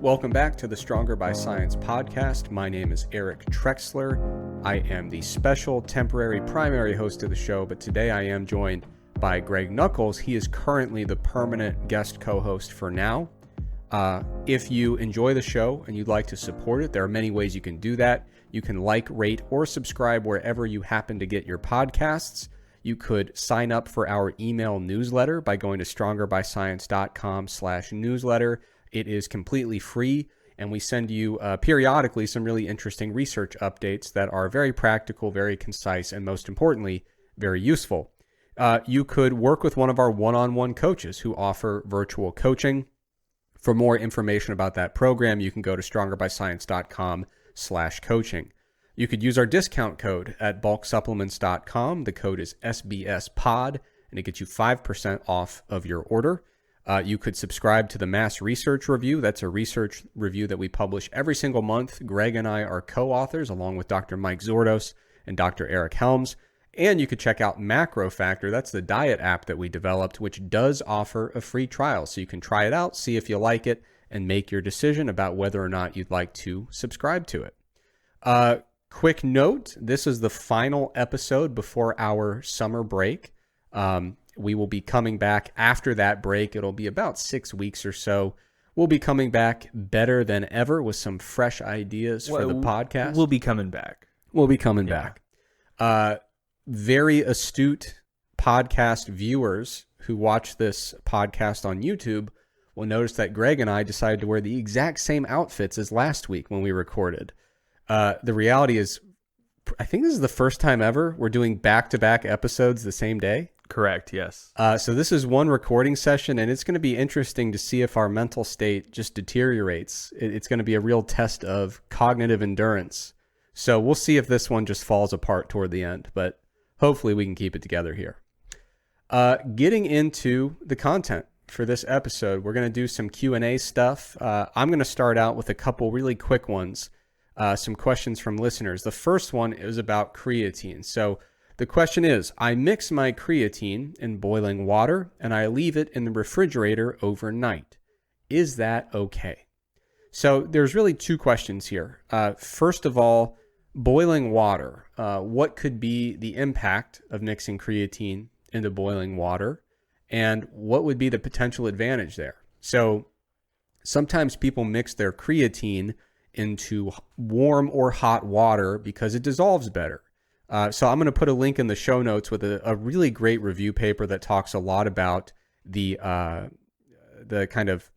Welcome back to the Stronger by Science podcast. My name is Eric Trexler. I am the special, temporary, primary host of the show, but today I am joined by Greg Nuckols. He is currently the permanent guest co-host for now. If you enjoy the show and you'd like to support it, there are many ways you can do that. You can like, rate, or subscribe wherever you happen to get your podcasts. You could sign up for our email newsletter by going to strongerbyScience.com/newsletter. It is completely free, and we send you periodically some really interesting research updates that are very practical, very concise, and most importantly, very useful. You could work with one of our one-on-one coaches who offer virtual coaching. For more information about that program, you can go to strongerbyScience.com/coaching. You could use our discount code at bulksupplements.com. The code is SBSPOD, and it gets you 5% off of your order. You could subscribe to the Mass Research Review. That's a research review that we publish every single month. Greg and I are co-authors, along with Dr. Mike Zordos and Dr. Eric Helms. And you could check out Macro Factor. That's the diet app that we developed, which does offer a free trial. So you can try it out, see if you like it, and make your decision about whether or not you'd like to subscribe to it. Quick note, this is the final episode before our summer break. We will be coming back after that break. It'll be about 6 weeks or so. We'll be coming back better than ever with some fresh ideas for the podcast. We'll be coming back. We'll be coming back. Very astute podcast viewers who watch this podcast on YouTube will notice that Greg and I decided to wear the exact same outfits as last week when we recorded. The reality is, I think this is the first time ever we're doing back-to-back episodes the same day. Correct, yes. So this is one recording session, and it's going to be interesting to see if our mental state just deteriorates. It's going to be a real test of cognitive endurance. So we'll see if this one just falls apart toward the end, but hopefully we can keep it together here. Getting into the content for this episode, we're going to do some Q&A stuff. I'm going to start out with a couple really quick ones, some questions from listeners. The first one is about creatine. So the question is, I mix my creatine in boiling water and I leave it in the refrigerator overnight. Is that okay? So there's really two questions here. First of all, boiling water. What could be the impact of mixing creatine into boiling water? And what would be the potential advantage there? So sometimes people mix their creatine into warm or hot water because it dissolves better. So I'm going to put a link in the show notes with a really great review paper that talks a lot about the kind of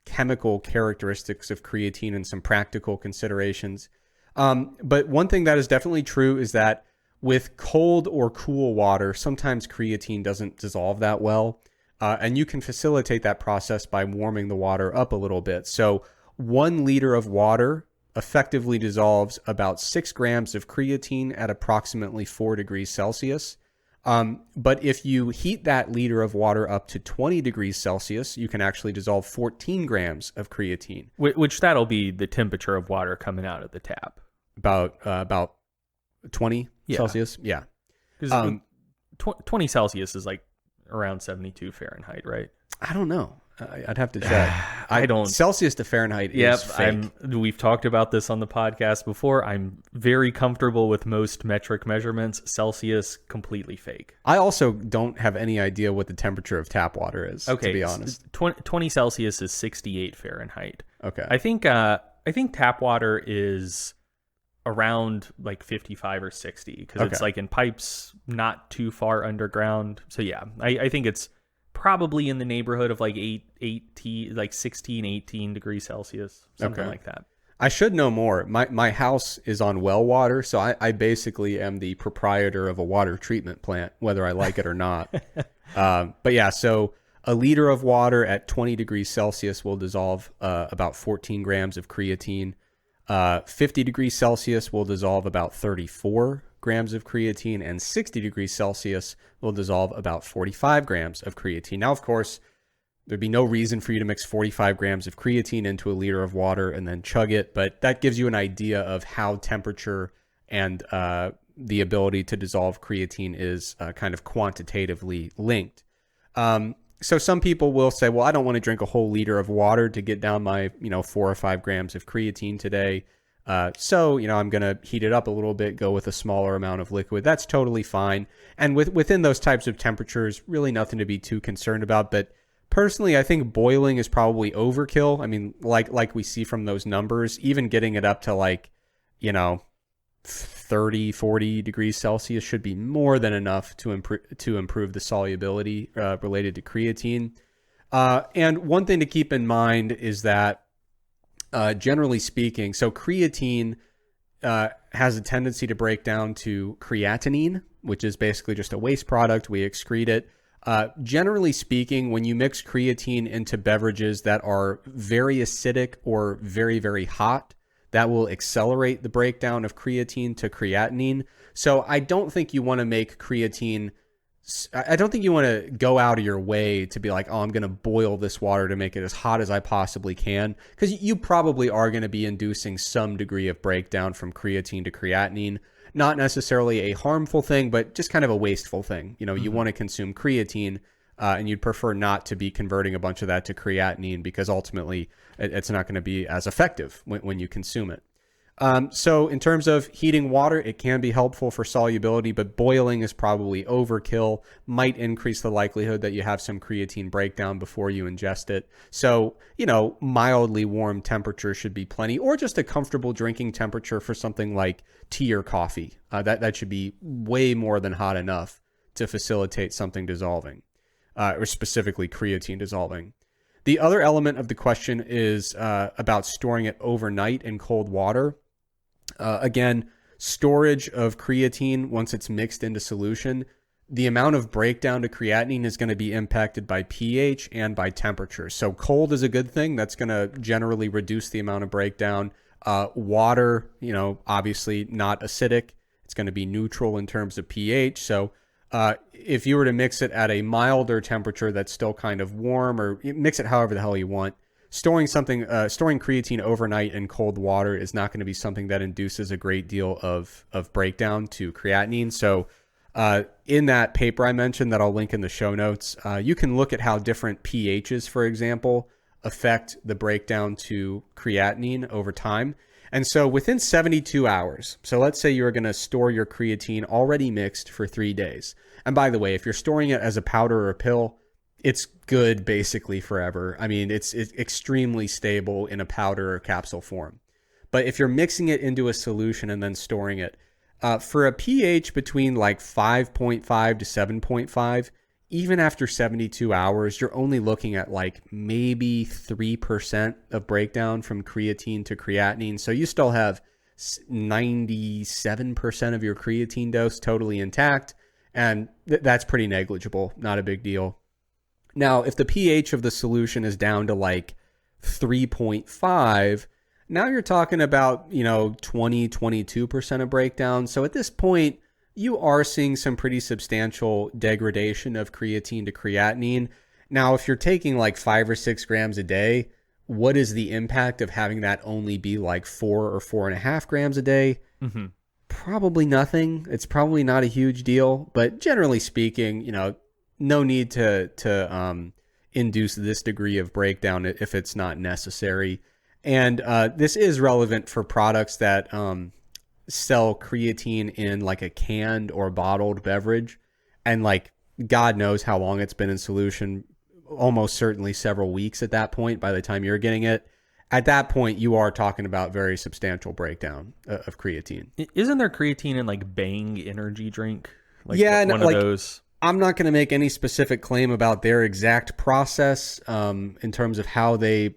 chemical characteristics of creatine and some practical considerations. But one thing that is definitely true is that with cold or cool water, sometimes creatine doesn't dissolve that well. And you can facilitate that process by warming the water up a little bit. So 1 liter of water effectively dissolves about 6 grams of creatine at approximately 4 degrees Celsius. But if you heat that liter of water up to 20 degrees Celsius, you can actually dissolve 14 grams of creatine. Which that'll be the temperature of water coming out of the tap. About 20 Celsius? Yeah. 20 Celsius is like around 72 Fahrenheit, right? I don't know. I'd have to check. I don't. Celsius to Fahrenheit is fake. We've talked about this on the podcast before. I'm very comfortable with most metric measurements. Celsius, completely fake. I also don't have any idea what the temperature of tap water is, to be honest. 20 Celsius is 68 Fahrenheit. Okay. I think tap water is around like 55 or 60 because it's like in pipes not too far underground. So yeah, I think it's probably in the neighborhood of like 16, 18 degrees Celsius, something like that. I should know more. My house is on well water, so I basically am the proprietor of a water treatment plant, whether I like it or not. But yeah, so a liter of water at 20 degrees Celsius will dissolve about 14 grams of creatine. 50 degrees Celsius will dissolve about 34 grams of creatine, and 60 degrees Celsius will dissolve about 45 grams of creatine. Now, of course, there'd be no reason for you to mix 45 grams of creatine into a liter of water and then chug it, but that gives you an idea of how temperature and the ability to dissolve creatine is kind of quantitatively linked. So some people will say, well, I don't want to drink a whole liter of water to get down my, 4 or 5 grams of creatine today. So, I'm going to heat it up a little bit, go with a smaller amount of liquid. That's totally fine. And within those types of temperatures, really nothing to be too concerned about. But personally, I think boiling is probably overkill. I mean, like we see from those numbers, even getting it up to 30, 40 degrees Celsius should be more than enough to improve the solubility related to creatine. And one thing to keep in mind is that generally speaking, so creatine has a tendency to break down to creatinine, which is basically just a waste product. We excrete it. Generally speaking, when you mix creatine into beverages that are very acidic or very, very hot, that will accelerate the breakdown of creatine to creatinine. So I don't think you want to make creatine, I don't think you want to go out of your way to be like, oh, I'm going to boil this water to make it as hot as I possibly can. Because you probably are going to be inducing some degree of breakdown from creatine to creatinine. Not necessarily a harmful thing, but just kind of a wasteful thing. You want to consume creatine, and you'd prefer not to be converting a bunch of that to creatinine because ultimately it's not going to be as effective when you consume it. So in terms of heating water, it can be helpful for solubility, but boiling is probably overkill, might increase the likelihood that you have some creatine breakdown before you ingest it. So, mildly warm temperature should be plenty, or just a comfortable drinking temperature for something like tea or coffee. That should be way more than hot enough to facilitate something dissolving, or specifically creatine dissolving. The other element of the question is about storing it overnight in cold water. Again, storage of creatine, once it's mixed into solution, the amount of breakdown to creatinine is going to be impacted by pH and by temperature. So cold is a good thing. That's going to generally reduce the amount of breakdown. Water, obviously not acidic. It's going to be neutral in terms of pH. So if you were to mix it at a milder temperature that's still kind of warm, or mix it however the hell you want, storing creatine overnight in cold water is not going to be something that induces a great deal of breakdown to creatinine. So in that paper I mentioned that I'll link in the show notes, you can look at how different pHs, for example, affect the breakdown to creatinine over time. And so within 72 hours, so let's say you're going to store your creatine already mixed for 3 days. And by the way, if you're storing it as a powder or a pill, it's good basically forever. I mean, it's extremely stable in a powder or capsule form. But if you're mixing it into a solution and then storing it, for a pH between like 5.5 to 7.5, even after 72 hours, you're only looking at like maybe 3% of breakdown from creatine to creatinine. So you still have 97% of your creatine dose totally intact. And that's pretty negligible, not a big deal. Now, if the pH of the solution is down to like 3.5, now you're talking about, 22% of breakdown. So at this point, you are seeing some pretty substantial degradation of creatine to creatinine. Now, if you're taking like 5 or 6 grams a day, what is the impact of having that only be like 4 or 4.5 grams a day? Mm-hmm. Probably nothing. It's probably not a huge deal, but generally speaking, no need to induce this degree of breakdown if it's not necessary. And this is relevant for products that sell creatine in like a canned or bottled beverage, and like God knows how long it's been in solution, almost certainly several weeks at that point by the time you're getting it. At that point, you are talking about very substantial breakdown of creatine. Isn't there creatine in like Bang energy drink? Like one of those? I'm not going to make any specific claim about their exact process in terms of how they,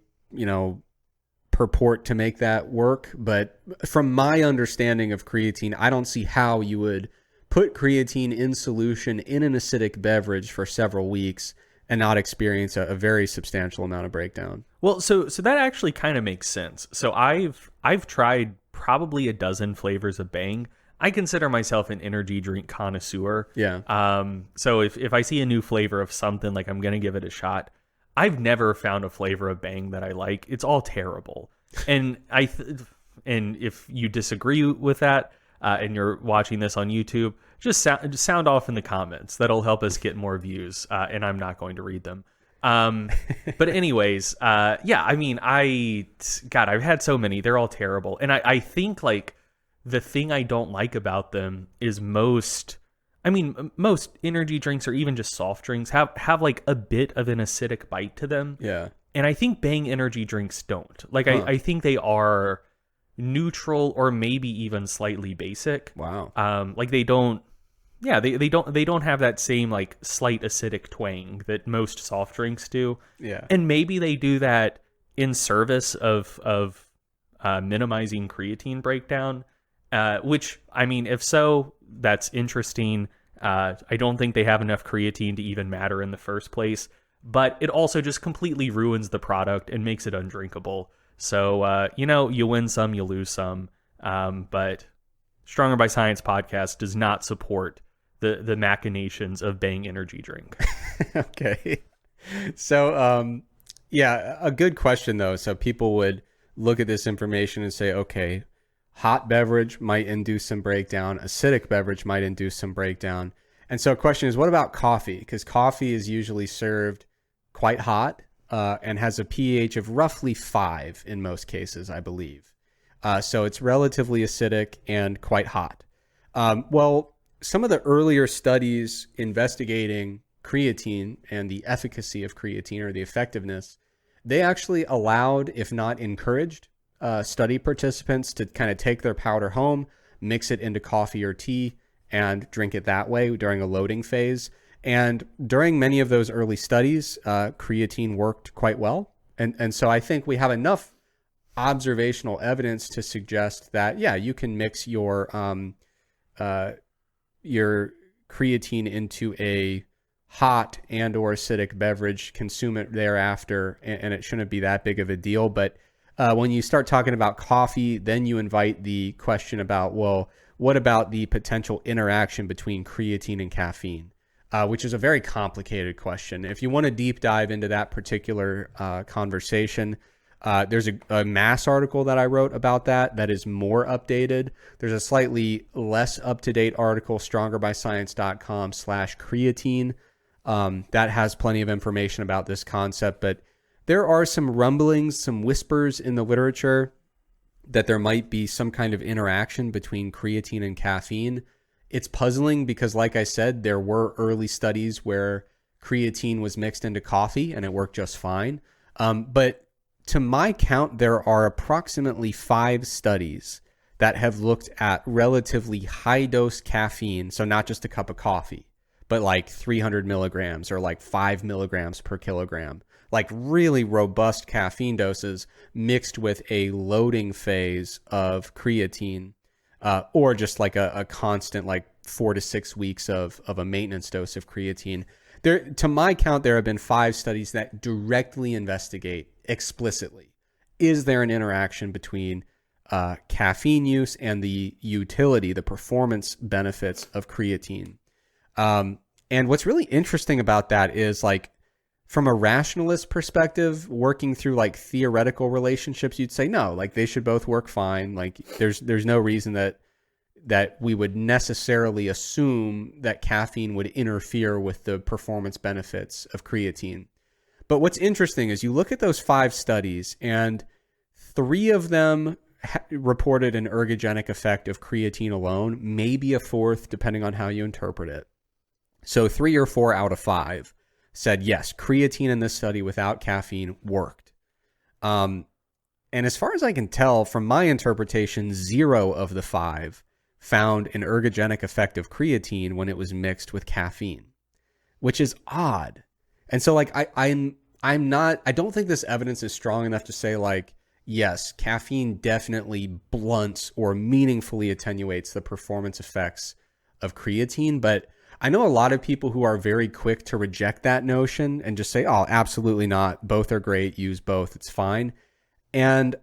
purport to make that work. But from my understanding of creatine, I don't see how you would put creatine in solution in an acidic beverage for several weeks and not experience a very substantial amount of breakdown. Well, so that actually kind of makes sense. So I've tried probably a dozen flavors of Bang. I consider myself an energy drink connoisseur. Yeah. So if I see a new flavor of something, like I'm going to give it a shot. I've never found a flavor of Bang that I like. It's all terrible. And and if you disagree with that, and you're watching this on YouTube, just sound off in the comments. That'll help us get more views, and I'm not going to read them. But anyways, yeah, I mean, God, I've had so many. They're all terrible. And I think, like, the thing I don't like about them is most energy drinks or even just soft drinks have like a bit of an acidic bite to them. Yeah. And I think Bang energy drinks don't. Like, I think they are neutral or maybe even slightly basic. Wow. Like they don't have that same like slight acidic twang that most soft drinks do. Yeah. And maybe they do that in service of minimizing creatine breakdown, which, I mean, if so, that's interesting. I don't think they have enough creatine to even matter in the first place, but it also just completely ruins the product and makes it undrinkable. So, you win some, you lose some. But Stronger by Science podcast does not support the machinations of Bang energy drink. Okay. So, yeah, a good question though. So people would look at this information and say, okay, hot beverage might induce some breakdown. Acidic beverage might induce some breakdown. And so a question is, what about coffee? Because coffee is usually served quite hot and has a pH of roughly 5 in most cases, I believe. So it's relatively acidic and quite hot. Well, some of the earlier studies investigating creatine and the efficacy of creatine or the effectiveness, they actually allowed, if not encouraged, study participants to kind of take their powder home, mix it into coffee or tea, and drink it that way during a loading phase. And during many of those early studies, creatine worked quite well. And so I think we have enough observational evidence to suggest that, yeah, you can mix your creatine into a hot and or acidic beverage, consume it thereafter, and it shouldn't be that big of a deal. But when you start talking about coffee, then you invite the question about, well, what about the potential interaction between creatine and caffeine? Which is a very complicated question. If you want to deep dive into that particular conversation, there's a Mass article that I wrote about that is more updated. There's a slightly less up-to-date article, strongerbyscience.com/creatine, that has plenty of information about this concept. But there are some rumblings, some whispers in the literature that there might be some kind of interaction between creatine and caffeine. It's puzzling because, like I said, there were early studies where creatine was mixed into coffee and it worked just fine. But to my count, there are approximately 5 studies that have looked at relatively high dose caffeine. So not just a cup of coffee, but like 300 milligrams or like 5 milligrams per kilogram, like really robust caffeine doses mixed with a loading phase of creatine, or just like a constant, like 4 to 6 weeks of a maintenance dose of creatine. There, to my count, there have been 5 studies that directly investigate explicitly, is there an interaction between caffeine use and the utility, the performance benefits of creatine. And what's really interesting about that is, like, from a rationalist perspective, working through like theoretical relationships, you'd say no, like they should both work fine. Like there's no reason that we would necessarily assume that caffeine would interfere with the performance benefits of creatine. But what's interesting is you look at those 5 studies, and 3 of them reported an ergogenic effect of creatine alone, maybe a 4th, depending on how you interpret it. So 3 or 4 out of 5 said, yes, creatine in this study without caffeine worked. And as far as I can tell from my interpretation, 0 of the 5 found an ergogenic effect of creatine when it was mixed with caffeine, which is odd. And so, like, I don't think this evidence is strong enough to say, like, yes, caffeine definitely blunts or meaningfully attenuates the performance effects of creatine. But I know a lot of people who are very quick to reject that notion and just say, oh, absolutely not. Both are great. Use both. It's fine. And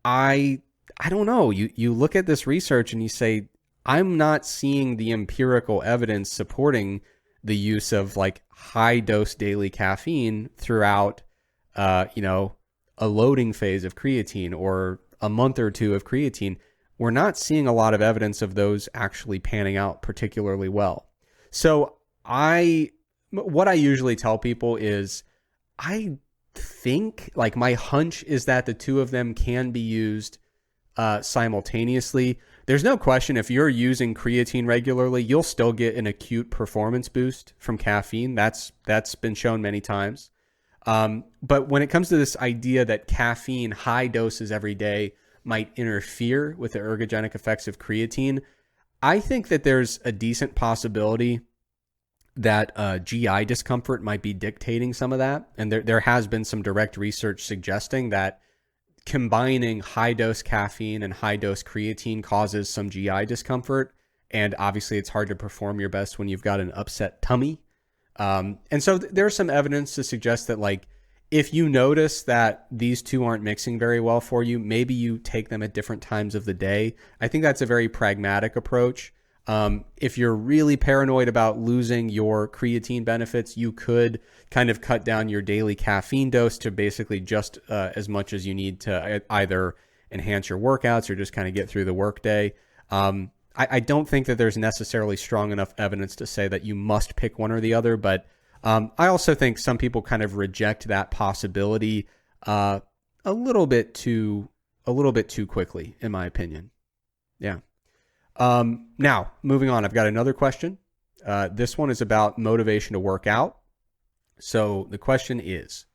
I don't know. You look at this research and you say, I'm not seeing the empirical evidence supporting the use of like high dose daily caffeine throughout, a loading phase of creatine or a month or 2 of creatine. we're not seeing a lot of evidence of those actually panning out particularly well. So what I usually tell people is, I think, like, my hunch is that the two of them can be used simultaneously. There's no question, if you're using creatine regularly, you'll still get an acute performance boost from caffeine. That's been shown many times. But when it comes to this idea that caffeine, high doses every day, might interfere with the ergogenic effects of creatine, I think that there's a decent possibility that GI discomfort might be dictating some of that. And there has been some direct research suggesting that combining high-dose caffeine and high-dose creatine causes some GI discomfort. And obviously, it's hard to perform your best when you've got an upset tummy. And so there's some evidence to suggest that, like, if you notice that these two aren't mixing very well for you, maybe you take them at different times of the day. I think that's a very pragmatic approach. If you're really paranoid about losing your creatine benefits, you could kind of cut down your daily caffeine dose to basically just as much as you need to either enhance your workouts or just kind of get through the workday. I don't think that there's necessarily strong enough evidence to say that you must pick one or the other, but I also think some people kind of reject that possibility a little bit too quickly, in my opinion. Yeah. Now, moving on, I've got another question. This one is about motivation to work out. So the question is,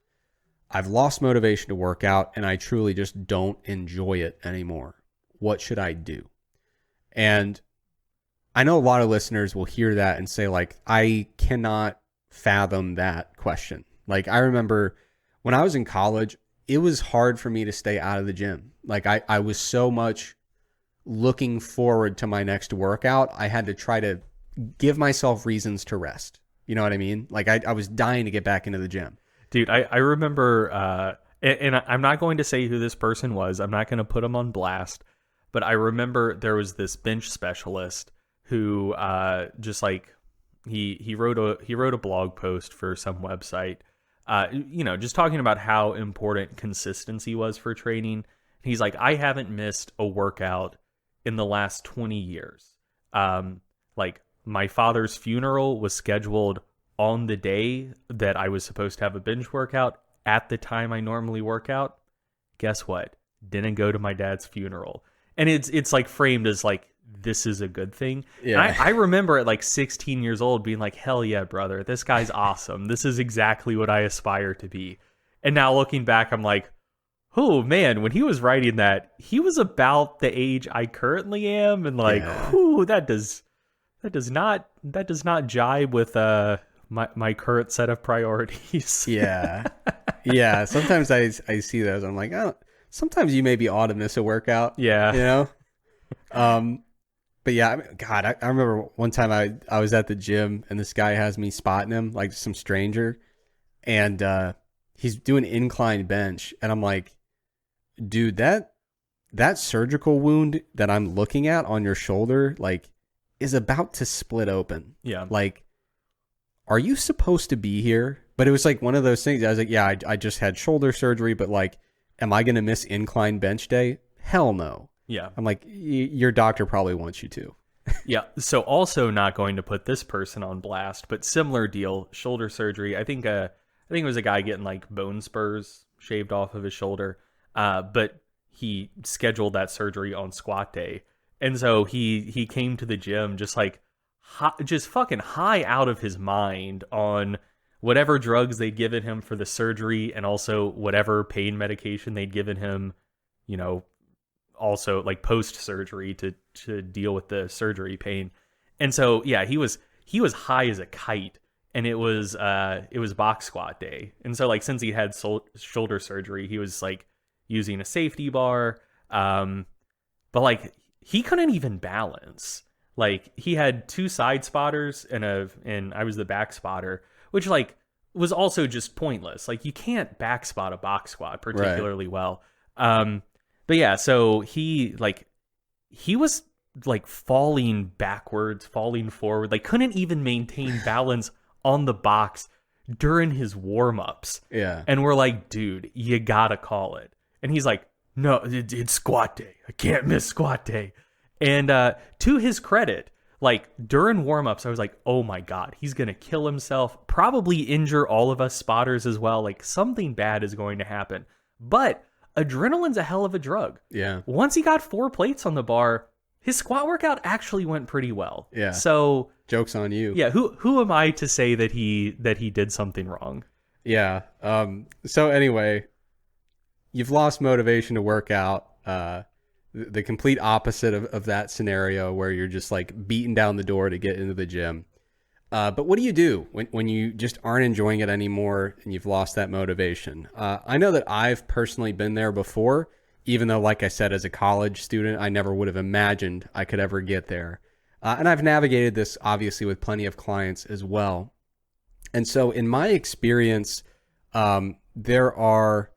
I've lost motivation to work out and I truly just don't enjoy it anymore. What should I do? And I know a lot of listeners will hear that and say, like, I cannot fathom that question. Like, I remember when I was in college, it was hard for me to stay out of the gym. Like, I was so much looking forward to my next workout, I had to try to give myself reasons to rest. You know what I mean? Like, I was dying to get back into the gym. Dude, I remember, and I'm not going to say who this person was. I'm not going to put him on blast. But I remember there was this bench specialist who just like, he wrote a blog post for some website, just talking about how important consistency was for training. He's like, I haven't missed a workout in the last 20 years. Like, my father's funeral was scheduled on the day that I was supposed to have a bench workout at the time I normally work out. Guess what? Didn't go to my dad's funeral. And it's like framed as like, this is a good thing. Yeah. And I remember at like 16 years old being like, hell yeah, brother, this guy's awesome. This is exactly what I aspire to be. And now looking back, I'm like, oh man, when he was writing that, he was about the age I currently am, and like, that does not jibe with my current set of priorities. Yeah. Sometimes I see those. I'm like, oh, sometimes you maybe ought to miss a workout. Yeah. You know. But yeah, I mean, God, I remember one time I was at the gym and this guy has me spotting him, like some stranger, and he's doing incline bench, and I'm like, dude, that surgical wound that I'm looking at on your shoulder, like, is about to split open. Yeah. Like, are you supposed to be here? But it was like one of those things. I was like, yeah, I just had shoulder surgery, but like, am I going to miss incline bench day? Hell no. Yeah. I'm like, your doctor probably wants you to. Yeah. So also not going to put this person on blast, but similar deal, shoulder surgery. I think it was a guy getting like bone spurs shaved off of his shoulder. But he scheduled that surgery on squat day. And so he came to the gym just like, just fucking high out of his mind on whatever drugs they'd given him for the surgery, and also whatever pain medication they'd given him, also like post-surgery to deal with the surgery pain. And so, yeah, he was high as a kite, and it was box squat day. And so, like, since he had shoulder surgery, he was like using a safety bar. But like, he couldn't even balance. Like, he had two side spotters and I was the back spotter, which like was also just pointless. Like, you can't back spot a box squat particularly well. But yeah, so he was like falling backwards, falling forward, like couldn't even maintain balance on the box during his warm-ups. Yeah. And we're like, dude, you gotta call it. And he's like, no, it's squat day. I can't miss squat day. And to his credit, like during warm-ups, I was like, oh my God, he's going to kill himself, probably injure all of us spotters as well. Like something bad is going to happen. But adrenaline's a hell of a drug. Yeah. Once he got 4 plates on the bar, his squat workout actually went pretty well. Yeah. So joke's on you. Yeah. Who am I to say that he did something wrong? Yeah. So anyway, you've lost motivation to work out. The complete opposite of that scenario where you're just like beating down the door to get into the gym. But what do you do when you just aren't enjoying it anymore and you've lost that motivation? I know that I've personally been there before, even though, like I said, as a college student, I never would have imagined I could ever get there. And I've navigated this obviously with plenty of clients as well. And so in my experience, there are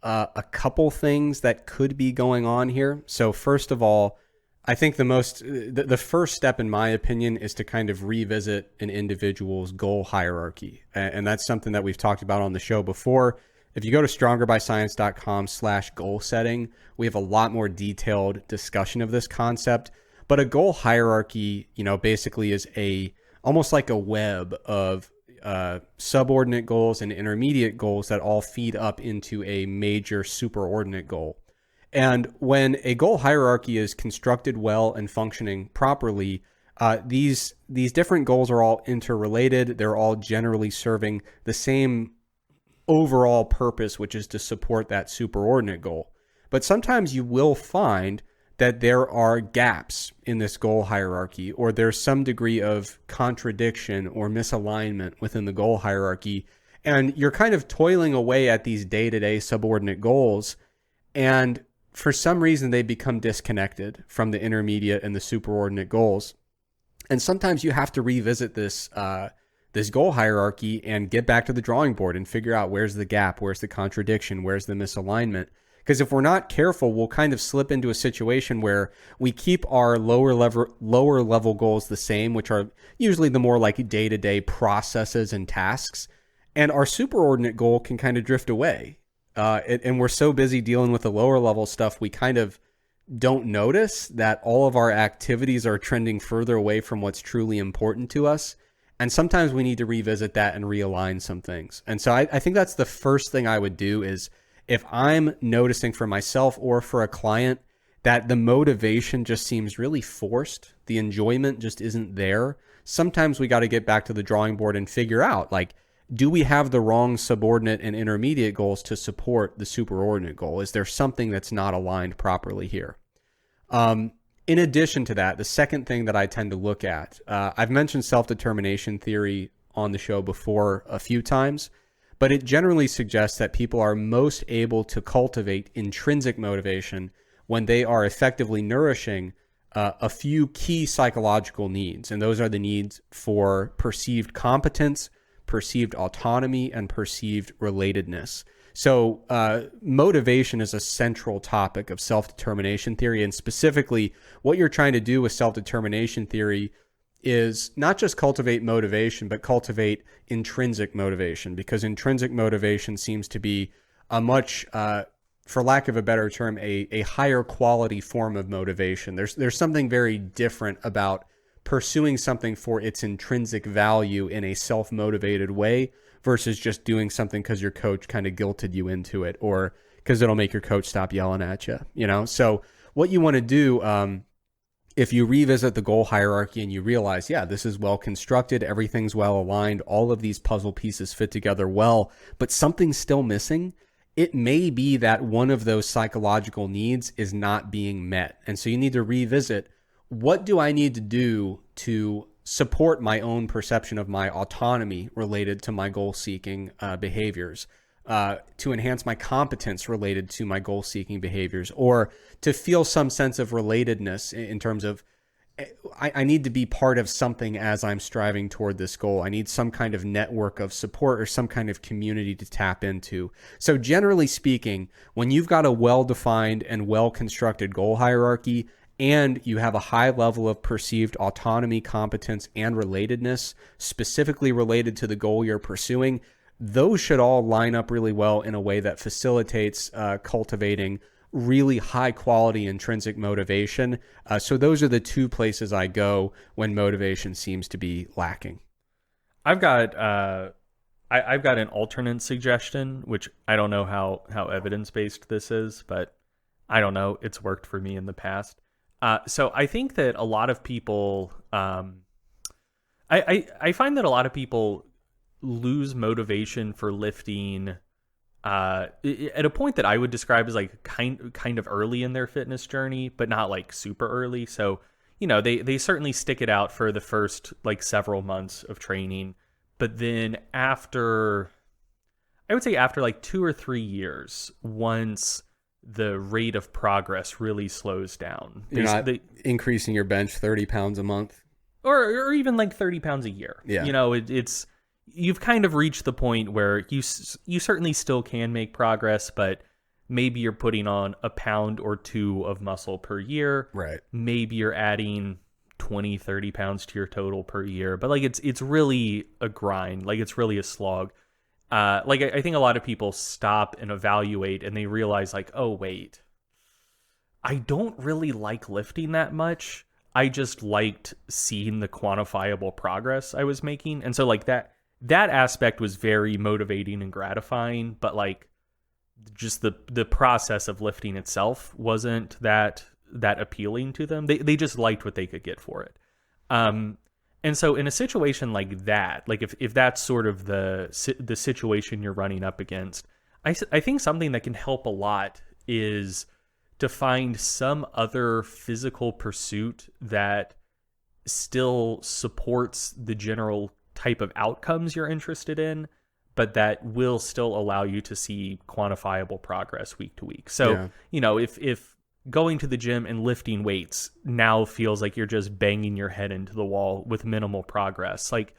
a couple things that could be going on here. So first of all, I think the first step, in my opinion, is to kind of revisit an individual's goal hierarchy. And that's something that we've talked about on the show before. If you go to strongerbyscience.com/goal setting, we have a lot more detailed discussion of this concept. But a goal hierarchy, basically is almost like a web of subordinate goals and intermediate goals that all feed up into a major superordinate goal. And when a goal hierarchy is constructed well and functioning properly, these different goals are all interrelated. They're all generally serving the same overall purpose, which is to support that superordinate goal. But sometimes you will find that there are gaps in this goal hierarchy, or there's some degree of contradiction or misalignment within the goal hierarchy. And you're kind of toiling away at these day-to-day subordinate goals, and for some reason they become disconnected from the intermediate and the superordinate goals. And sometimes you have to revisit this goal hierarchy and get back to the drawing board and figure out where's the gap, where's the contradiction, where's the misalignment. Because if we're not careful, we'll kind of slip into a situation where we keep our lower level goals the same, which are usually the more like day-to-day processes and tasks. And our superordinate goal can kind of drift away. And we're so busy dealing with the lower level stuff, we kind of don't notice that all of our activities are trending further away from what's truly important to us. And sometimes we need to revisit that and realign some things. And so I think that's the first thing I would do is, if I'm noticing for myself or for a client that the motivation just seems really forced, the enjoyment just isn't there, sometimes we got to get back to the drawing board and figure out, like, do we have the wrong subordinate and intermediate goals to support the superordinate goal? Is there something that's not aligned properly here? In addition to that, the second thing that I tend to look at, I've mentioned self-determination theory on the show before a few times, but it generally suggests that people are most able to cultivate intrinsic motivation when they are effectively nourishing a few key psychological needs. And those are the needs for perceived competence, perceived autonomy, and perceived relatedness. So motivation is a central topic of self-determination theory. And specifically, what you're trying to do with self-determination theory is not just cultivate motivation, but cultivate intrinsic motivation, because intrinsic motivation seems to be a much, for lack of a better term, a higher quality form of motivation. There's something very different about pursuing something for its intrinsic value in a self-motivated way versus just doing something because your coach kind of guilted you into it, or because it'll make your coach stop yelling at you, So what you want to do, if you revisit the goal hierarchy and you realize, yeah, this is well constructed, everything's well aligned, all of these puzzle pieces fit together well, but something's still missing, it may be that one of those psychological needs is not being met. And so you need to revisit, what do I need to do to support my own perception of my autonomy related to my goal-seeking behaviors? To enhance my competence related to my goal-seeking behaviors, or to feel some sense of relatedness in terms of I need to be part of something as I'm striving toward this goal. I need some kind of network of support or some kind of community to tap into. So generally speaking, when you've got a well-defined and well-constructed goal hierarchy, and you have a high level of perceived autonomy, competence, and relatedness, specifically related to the goal you're pursuing, those should all line up really well in a way that facilitates cultivating really high quality intrinsic motivation. So those are the two places I go when motivation seems to be lacking. I've got I've got an alternate suggestion, which I don't know how evidence based this is, but I don't know. It's worked for me in the past. So I think that a lot of people, I find that a lot of people lose motivation for lifting at a point that I would describe as like kind of early in their fitness journey, but not like super early. So, you know, they certainly stick it out for the first like several months of training, but then after, I would say after like 2 or 3 years, once the rate of progress really slows down. You're not increasing your bench 30 pounds a month. Or even like 30 pounds a year. Yeah. You know, it's you've kind of reached the point where you certainly still can make progress, but maybe you're putting on a pound or two of muscle per year. Right. Maybe you're adding 20, 30 pounds to your total per year. But like it's really a grind. Like it's really a slog. Like I think a lot of people stop and evaluate and they realize like, oh wait, I don't really like lifting that much. I just liked seeing the quantifiable progress I was making. And so like that aspect was very motivating and gratifying, but like just the process of lifting itself wasn't that appealing to them. They just liked what they could get for it. And so in a situation like that, like if that's sort of the situation you're running up against, I think something that can help a lot is to find some other physical pursuit that still supports the general type of outcomes you're interested in, but that will still allow you to see quantifiable progress week to week. So, you know, if going to the gym and lifting weights now feels like you're just banging your head into the wall with minimal progress, like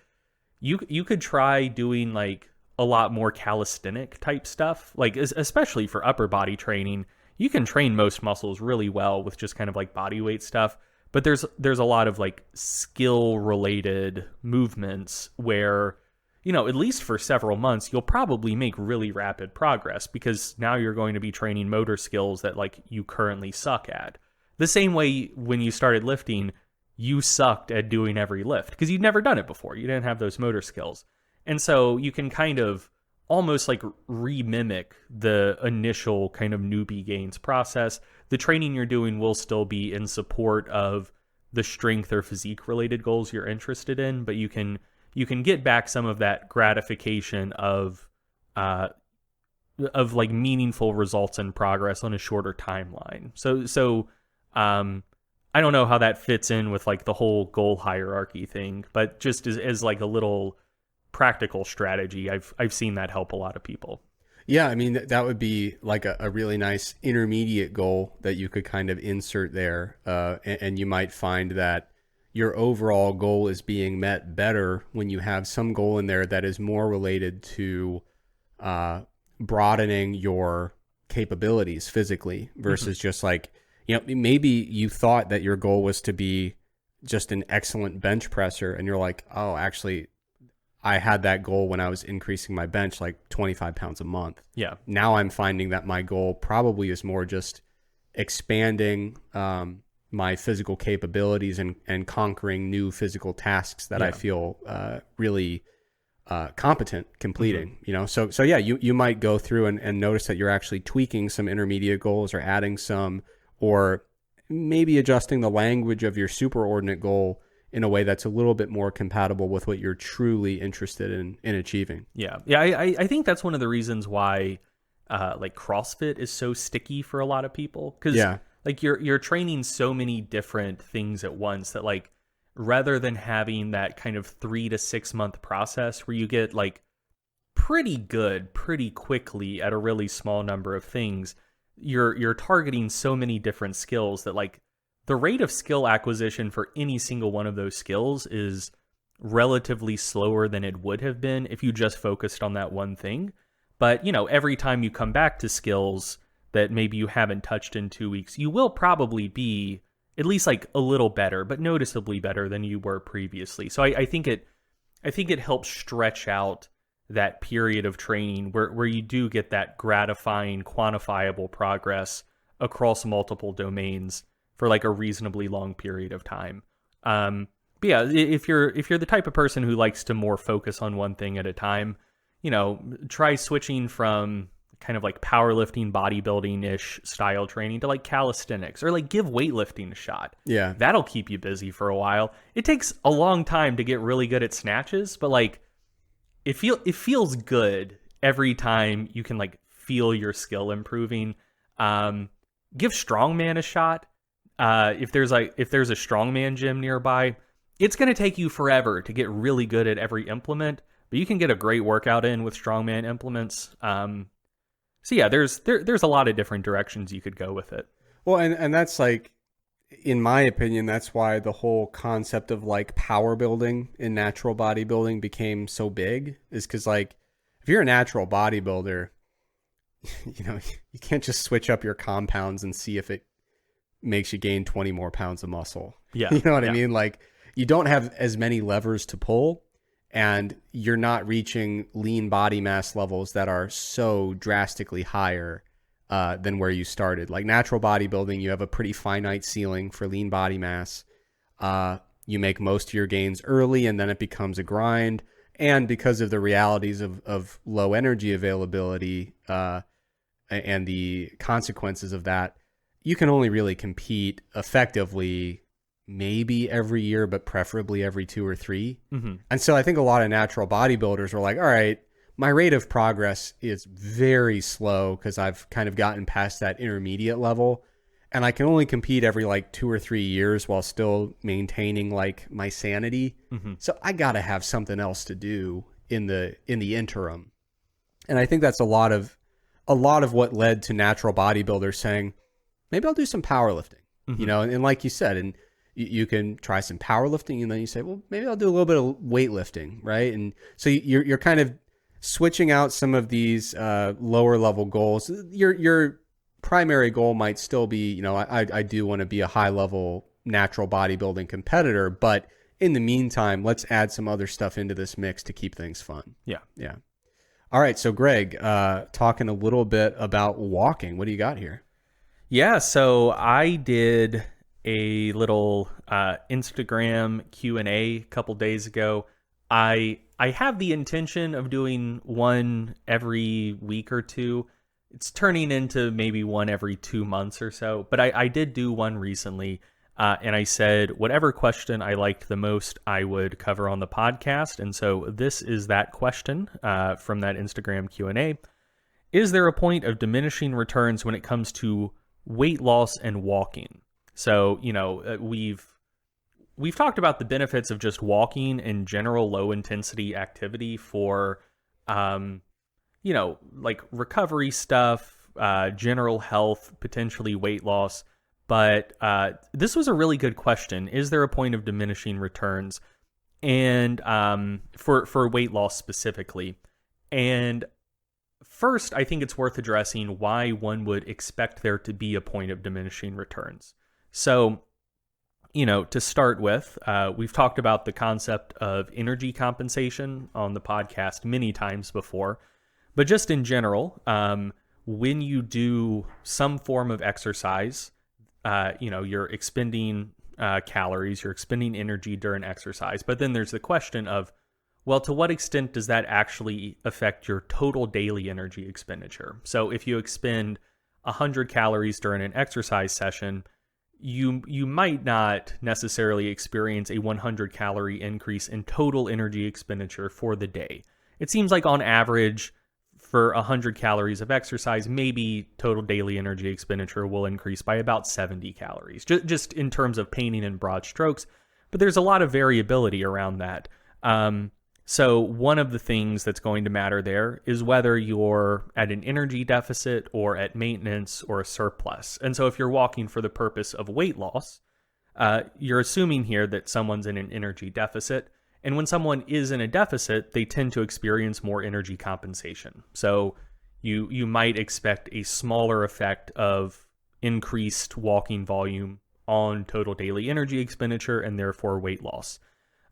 you could try doing like a lot more calisthenic type stuff, like especially for upper body training. You can train most muscles really well with just kind of like body weight stuff, but there's a lot of like skill related movements where, you know, at least for several months, you'll probably make really rapid progress because now you're going to be training motor skills that like you currently suck at. The same way when you started lifting, you sucked at doing every lift because you'd never done it before. You didn't have those motor skills. And so you can kind of almost like re-mimic the initial kind of newbie gains process. The training you're doing will still be in support of the strength or physique related goals you're interested in, but you can get back some of that gratification of like meaningful results and progress on a shorter timeline. So I don't know how that fits in with like the whole goal hierarchy thing, but just as like a little practical strategy, I've seen that help a lot of people. Yeah, I mean, that would be like a really nice intermediate goal that you could kind of insert there. And you might find that your overall goal is being met better when you have some goal in there that is more related to broadening your capabilities physically versus just like, you know, maybe you thought that your goal was to be just an excellent bench presser and you're like, oh, actually, I had that goal when I was increasing my bench like 25 pounds a month. Yeah. Now I'm finding that my goal probably is more just expanding my physical capabilities and conquering new physical tasks that I feel really competent completing. You know, so yeah, you might go through and notice that you're actually tweaking some intermediate goals or adding some, or maybe adjusting the language of your superordinate goal in a way that's a little bit more compatible with what you're truly interested in achieving. Yeah. I think that's one of the reasons why like CrossFit is so sticky for a lot of people, because like you're training so many different things at once that like rather than having that kind of 3 to 6 month process where you get like pretty good pretty quickly at a really small number of things, you're targeting so many different skills that like the rate of skill acquisition for any single one of those skills is relatively slower than it would have been if you just focused on that one thing. But, you know, every time you come back to skills that maybe you haven't touched in 2 weeks, you will probably be at least like a little better, but noticeably better than you were previously. So I think it helps stretch out that period of training where you do get that gratifying, quantifiable progress across multiple domains for like a reasonably long period of time. But yeah, if you're the type of person who likes to more focus on one thing at a time, try switching from kind of like powerlifting, bodybuilding-ish style training to like calisthenics, or like give weightlifting a shot. Yeah. That'll keep you busy for a while. It takes a long time to get really good at snatches, but like it feels good every time you can like feel your skill improving. Give strongman a shot. If there's a strongman gym nearby, it's going to take you forever to get really good at every implement, but you can get a great workout in with strongman implements. So yeah, there's a lot of different directions you could go with it. Well, and that's like, in my opinion, that's why the whole concept of like power building in natural bodybuilding became so big, is because like if you're a natural bodybuilder, you can't just switch up your compounds and see if it makes you gain 20 more pounds of muscle. Yeah. You know what I mean? Like you don't have as many levers to pull, and you're not reaching lean body mass levels that are so drastically higher than where you started. Like natural bodybuilding, you have a pretty finite ceiling for lean body mass. You make most of your gains early, and then it becomes a grind. And because of the realities of low energy availability and the consequences of that, you can only really compete effectively maybe every year, but preferably every 2 or 3. Mm-hmm. And so I think a lot of natural bodybuilders were like, all right, my rate of progress is very slow because I've kind of gotten past that intermediate level, and I can only compete every like 2 or 3 years while still maintaining like my sanity. Mm-hmm. So I got to have something else to do in the interim. And I think that's a lot of what led to natural bodybuilders saying, maybe I'll do some powerlifting, Mm-hmm. And like you said, and you can try some powerlifting, and then you say, well, maybe I'll do a little bit of weightlifting, right? And so you're kind of switching out some of these lower level goals. Your primary goal might still be, I do want to be a high level natural bodybuilding competitor, but in the meantime, let's add some other stuff into this mix to keep things fun. Yeah. Yeah. All right. So Greg, talking a little bit about walking, what do you got here? Yeah. So I did a little Instagram Q&A a couple days ago. I have the intention of doing one every week or two. It's turning into maybe one every 2 months or so, but I did do one recently, and I said whatever question I liked the most, I would cover on the podcast. And so this is that question from that Instagram Q&A. Is there a point of diminishing returns when it comes to weight loss and walking? So, we've talked about the benefits of just walking in general low intensity activity for, like recovery stuff, general health, potentially weight loss. But this was a really good question. Is there a point of diminishing returns? And for weight loss specifically. And first, I think it's worth addressing why one would expect there to be a point of diminishing returns. So, to start with, we've talked about the concept of energy compensation on the podcast many times before. But just in general, when you do some form of exercise, you're expending calories, you're expending energy during exercise. But then there's the question of, well, to what extent does that actually affect your total daily energy expenditure? So if you expend 100 calories during an exercise session, you might not necessarily experience a 100 calorie increase in total energy expenditure for the day. It seems like on average, for 100 calories of exercise, maybe total daily energy expenditure will increase by about 70 calories, just in terms of painting in broad strokes. But there's a lot of variability around that. So one of the things that's going to matter there is whether you're at an energy deficit or at maintenance or a surplus. And so if you're walking for the purpose of weight loss, you're assuming here that someone's in an energy deficit. And when someone is in a deficit, they tend to experience more energy compensation. So you might expect a smaller effect of increased walking volume on total daily energy expenditure and therefore weight loss.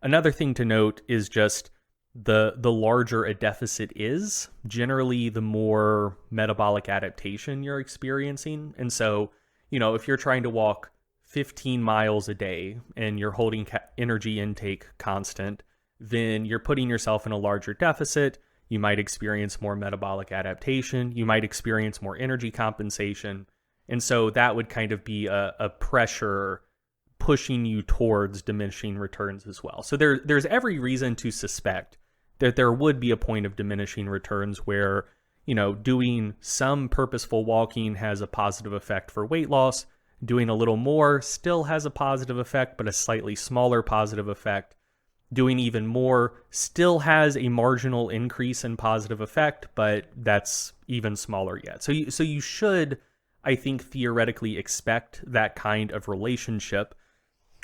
Another thing to note is just the larger a deficit is, generally the more metabolic adaptation you're experiencing. And so, if you're trying to walk 15 miles a day and you're holding energy intake constant, then you're putting yourself in a larger deficit. You might experience more metabolic adaptation. You might experience more energy compensation. And so that would kind of be a pressure pushing you towards diminishing returns as well. So there's every reason to suspect that there would be a point of diminishing returns where, doing some purposeful walking has a positive effect for weight loss. Doing a little more still has a positive effect, but a slightly smaller positive effect. Doing even more still has a marginal increase in positive effect, but that's even smaller yet. So you should, I think, theoretically expect that kind of relationship.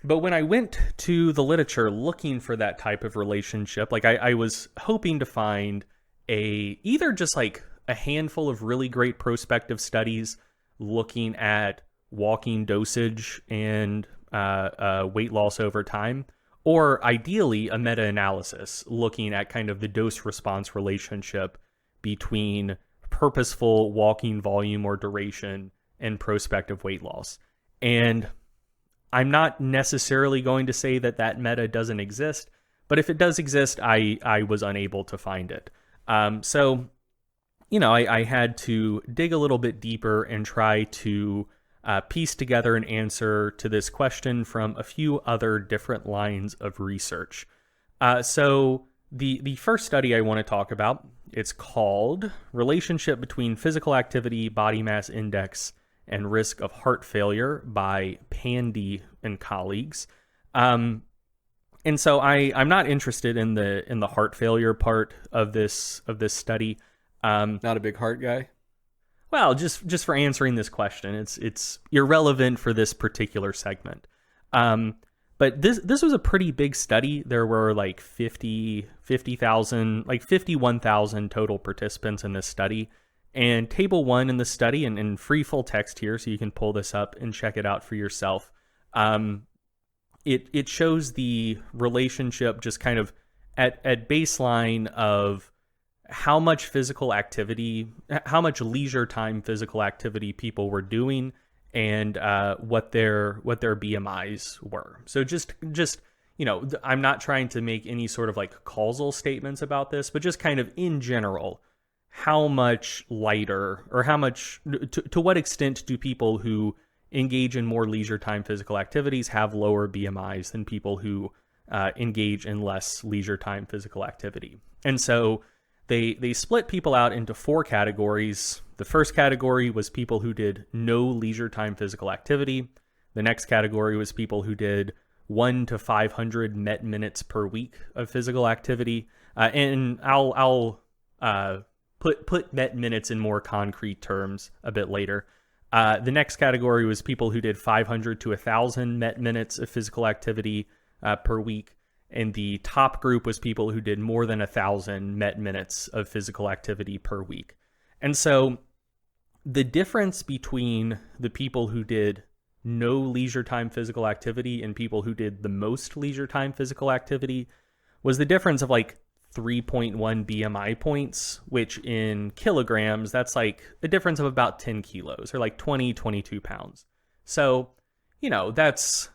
But when I went to the literature looking for that type of relationship, like I was hoping to find either just like a handful of really great prospective studies looking at walking dosage and weight loss over time, or ideally a meta-analysis looking at kind of the dose-response relationship between purposeful walking volume or duration and prospective weight loss. And I'm not necessarily going to say that meta doesn't exist, but if it does exist, I was unable to find it. So, I had to dig a little bit deeper and try to piece together an answer to this question from a few other different lines of research. So the first study I want to talk about, it's called Relationship Between Physical Activity, Body Mass Index, and Risk of Heart Failure by Pandy and colleagues. And so I'm not interested in the heart failure part of this study. Not a big heart guy. Well, just for answering this question, it's irrelevant for this particular segment. But this was a pretty big study. There were like 50,000, like 51,000 total participants in this study. And table 1 in the study, and free full text here, so you can pull this up and check it out for yourself. It shows the relationship just kind of at baseline of how much physical activity, how much leisure time physical activity people were doing, and what their BMIs were. So just I'm not trying to make any sort of like causal statements about this, but just kind of in general, how much lighter, or how much to what extent do people who engage in more leisure time physical activities have lower BMIs than people who engage in less leisure time physical activity? And so they split people out into 4 categories. The first category was people who did no leisure time physical activity. The next category was people who did 1 to 500 met minutes per week of physical activity. And I'll put met minutes in more concrete terms a bit later. The next category was people who did 500 to 1,000 met minutes of physical activity per week. And the top group was people who did more than 1,000 met minutes of physical activity per week. And so the difference between the people who did no leisure time physical activity and people who did the most leisure time physical activity was the difference of like 3.1 BMI points, which in kilograms, that's like a difference of about 10 kilos, or like 22 pounds. So, that's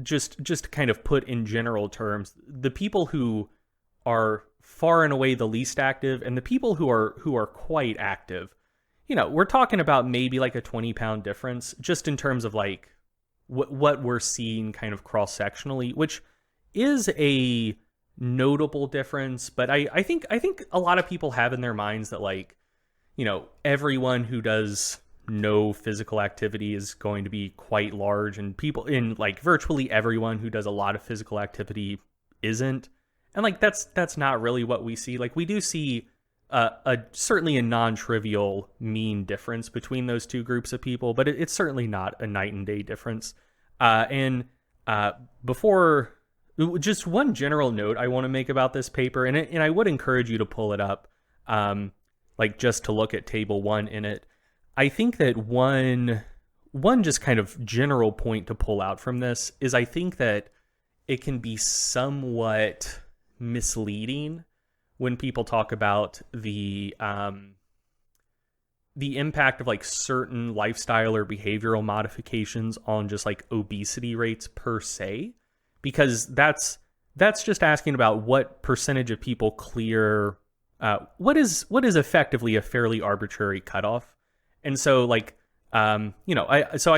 just kind of put in general terms, the people who are far and away the least active and the people who are quite active, we're talking about maybe like a 20-pound difference just in terms of like what we're seeing kind of cross-sectionally, which is a notable difference. But I think a lot of people have in their minds that like, everyone who does no physical activity is going to be quite large, and people in like virtually everyone who does a lot of physical activity isn't. And like that's not really what we see. Like we do see certainly a non-trivial mean difference between those two groups of people, but it's certainly not a night and day difference. Before, just one general note I want to make about this paper, and I would encourage you to pull it up, like just to look at table 1 in it. I think that one just kind of general point to pull out from this is I think that it can be somewhat misleading when people talk about the impact of like certain lifestyle or behavioral modifications on just like obesity rates per se, because that's just asking about what percentage of people clear what is effectively a fairly arbitrary cutoff. And so like I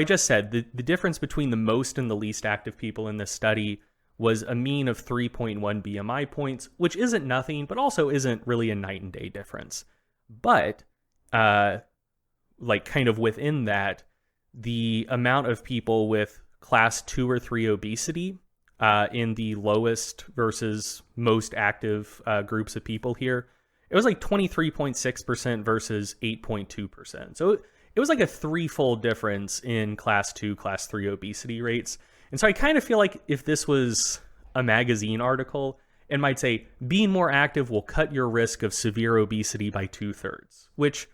just said the difference between the most and the least active people in this study was a mean of 3.1 BMI points, which isn't nothing, but also isn't really a night and day difference. But like kind of within that, the amount of people with class 2 or 3 obesity in the lowest versus most active groups of people here, it was like 23.6% versus 8.2%. So it was like a threefold difference in class 2, class 3 obesity rates. And so I kind of feel like if this was a magazine article, it might say, being more active will cut your risk of severe obesity by 2/3, which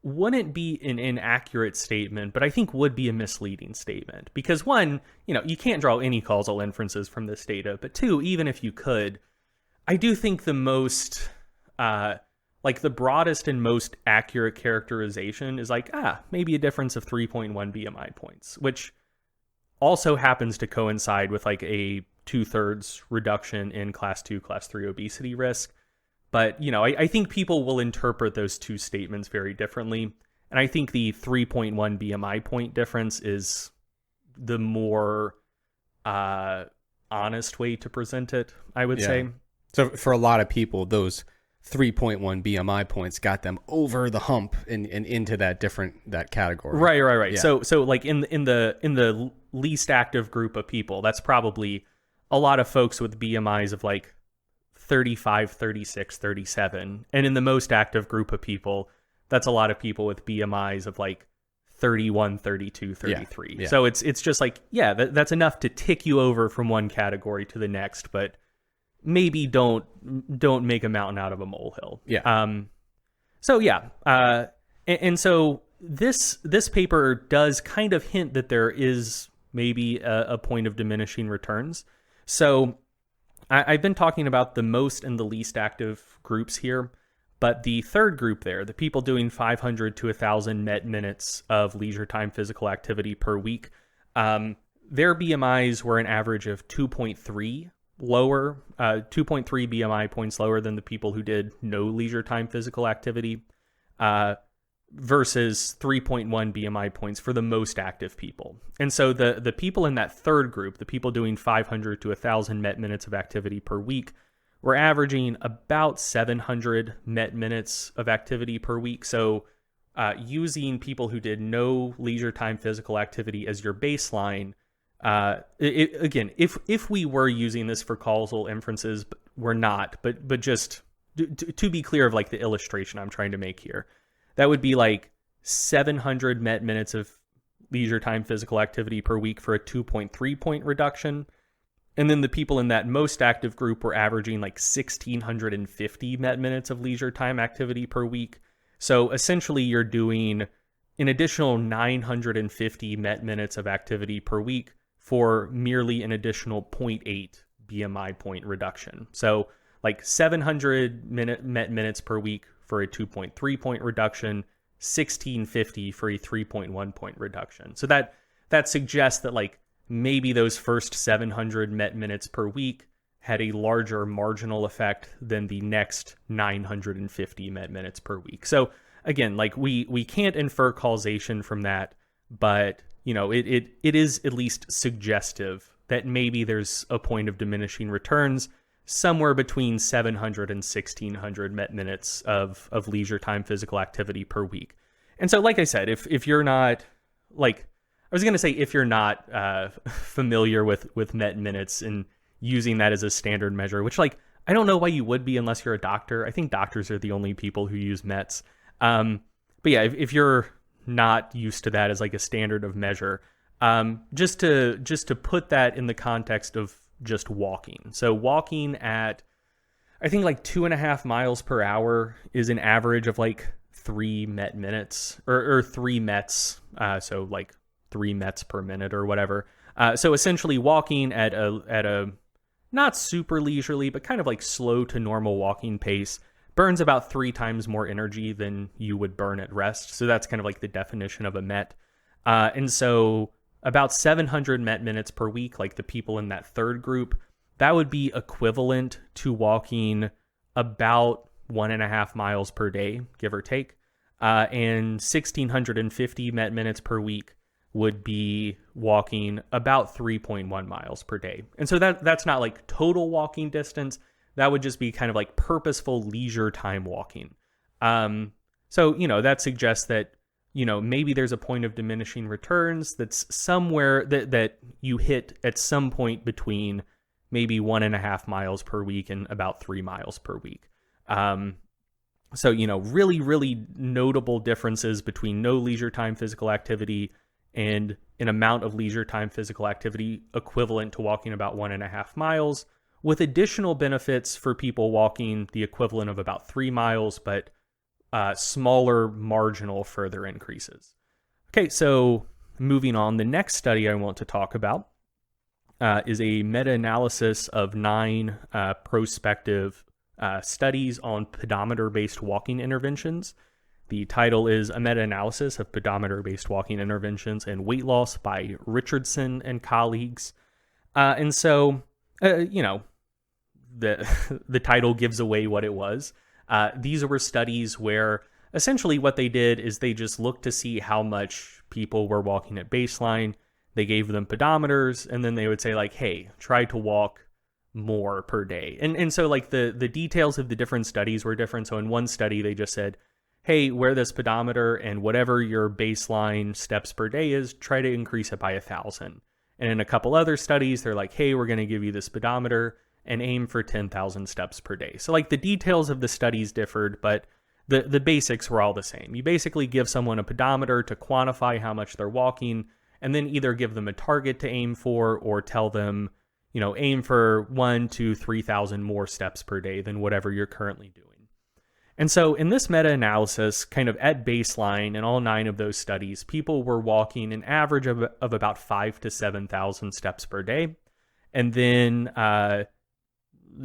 wouldn't be an inaccurate statement, but I think would be a misleading statement. Because one, you can't draw any causal inferences from this data, but two, even if you could, I do think the most, like the broadest and most accurate characterization is like, maybe a difference of 3.1 BMI points, which also happens to coincide with like a 2/3 reduction in class 2, class 3 obesity risk. But, I think people will interpret those two statements very differently. And I think the 3.1 BMI point difference is the more honest way to present it, I would say. So for a lot of people, those 3.1 BMI points got them over the hump and into that category. Right. Yeah. So like in the least active group of people, that's probably a lot of folks with BMIs of like 35, 36, 37. And in the most active group of people, that's a lot of people with BMIs of like 31, 32, 33. Yeah. So it's just like, that's enough to tick you over from one category to the next, but maybe don't make a mountain out of a molehill. And so this paper does kind of hint that there is maybe a point of diminishing returns. So I've been talking about the most and the least active groups here, but the third group there, the people doing 500 to 1,000 met minutes of leisure time physical activity per week, their BMIs were an average of 2.3 lower, 2.3 BMI points lower than the people who did no leisure time physical activity, versus 3.1 BMI points for the most active people. And so the people in that third group, the people doing 500 to 1,000 met minutes of activity per week, were averaging about 700 met minutes of activity per week. So using people who did no leisure time physical activity as your baseline, again, if we were using this for causal inferences, we're not, but just to be clear of like the illustration I'm trying to make here, that would be like 700 met minutes of leisure time physical activity per week for a 2.3 point reduction. And then the people in that most active group were averaging like 1,650 met minutes of leisure time activity per week. So essentially you're doing an additional 950 met minutes of activity per week for merely an additional 0.8 BMI point reduction. So like 700 met minutes per week for a 2.3 point reduction, 1,650 for a 3.1 point reduction. So that suggests that like maybe those first 700 met minutes per week had a larger marginal effect than the next 950 met minutes per week. So again, like we can't infer causation from that, but it is at least suggestive that maybe there's a point of diminishing returns somewhere between 700 and 1,600 met minutes of leisure time physical activity per week. And so, like I said, if you're not, like, I was going to say if you're not familiar with met minutes and using that as a standard measure, which, like, I don't know why you would be unless you're a doctor. I think doctors are the only people who use mets. But yeah, if you're not used to that as like a standard of measure, just to put that in the context of just walking. So walking at, I think like 2.5 miles per hour is an average of like 3 met minutes or 3 mets. So like 3 mets per minute or whatever. So essentially walking at a not super leisurely, but kind of like slow to normal walking pace, burns about 3 times more energy than you would burn at rest. So that's kind of like the definition of a MET. And so about 700 MET minutes per week, like the people in that third group, that would be equivalent to walking about 1.5 miles per day, give or take. And 1,650 MET minutes per week would be walking about 3.1 miles per day. And so that's not like total walking distance. That would just be kind of like purposeful leisure time walking. So, that suggests that, maybe there's a point of diminishing returns that's somewhere that you hit at some point between maybe 1.5 miles per week and about 3 miles per week. So, really, really notable differences between no leisure time physical activity and an amount of leisure time physical activity equivalent to walking about 1.5 miles, with additional benefits for people walking the equivalent of about 3 miles, but smaller marginal further increases. Okay, so moving on, the next study I want to talk about is a meta-analysis of 9 prospective studies on pedometer-based walking interventions. The title is A Meta-Analysis of Pedometer-Based Walking Interventions and Weight Loss by Richardson and colleagues. And so, the title gives away what it was. These were studies where essentially what they did is they just looked to see how much people were walking at baseline. They gave them pedometers, and then they would say like, hey, try to walk more per day. And so like the details of the different studies were different. So in one study, they just said, hey, wear this pedometer, and whatever your baseline steps per day is, try to increase it by 1,000. And in a couple other studies, they're like, hey, we're going to give you this pedometer and aim for 10,000 steps per day. So like the details of the studies differed, but the basics were all the same. You basically give someone a pedometer to quantify how much they're walking, and then either give them a target to aim for or tell them, aim for 1,000 to 3,000 more steps per day than whatever you're currently doing. And so in this meta-analysis, kind of at baseline in all 9 of those studies, people were walking an average of about 5,000 to 7,000 steps per day. And then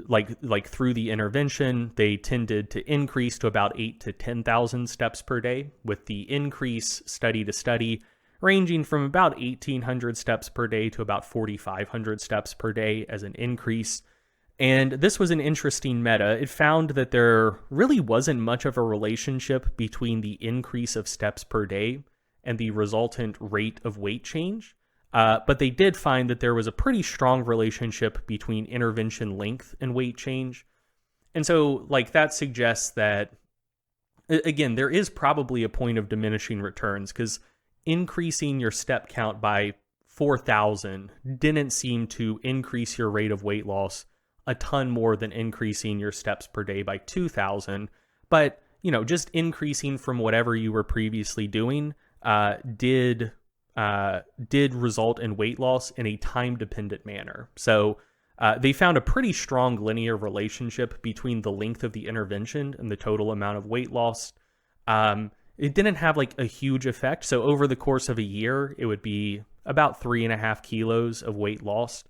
like through the intervention, they tended to increase to about 8,000 to 10,000 steps per day, with the increase study to study ranging from about 1,800 steps per day to about 4,500 steps per day as an increase. And this was an interesting meta. It found that there really wasn't much of a relationship between the increase of steps per day and the resultant rate of weight change. But they did find that there was a pretty strong relationship between intervention length and weight change. And so like that suggests that, again, there is probably a point of diminishing returns, because increasing your step count by 4,000 didn't seem to increase your rate of weight loss a ton more than increasing your steps per day by 2,000. But, just increasing from whatever you were previously doing did result in weight loss in a time-dependent manner. So they found a pretty strong linear relationship between the length of the intervention and the total amount of weight loss. It didn't have like a huge effect. So over the course of a year, it would be about 3.5 kilos of weight lost.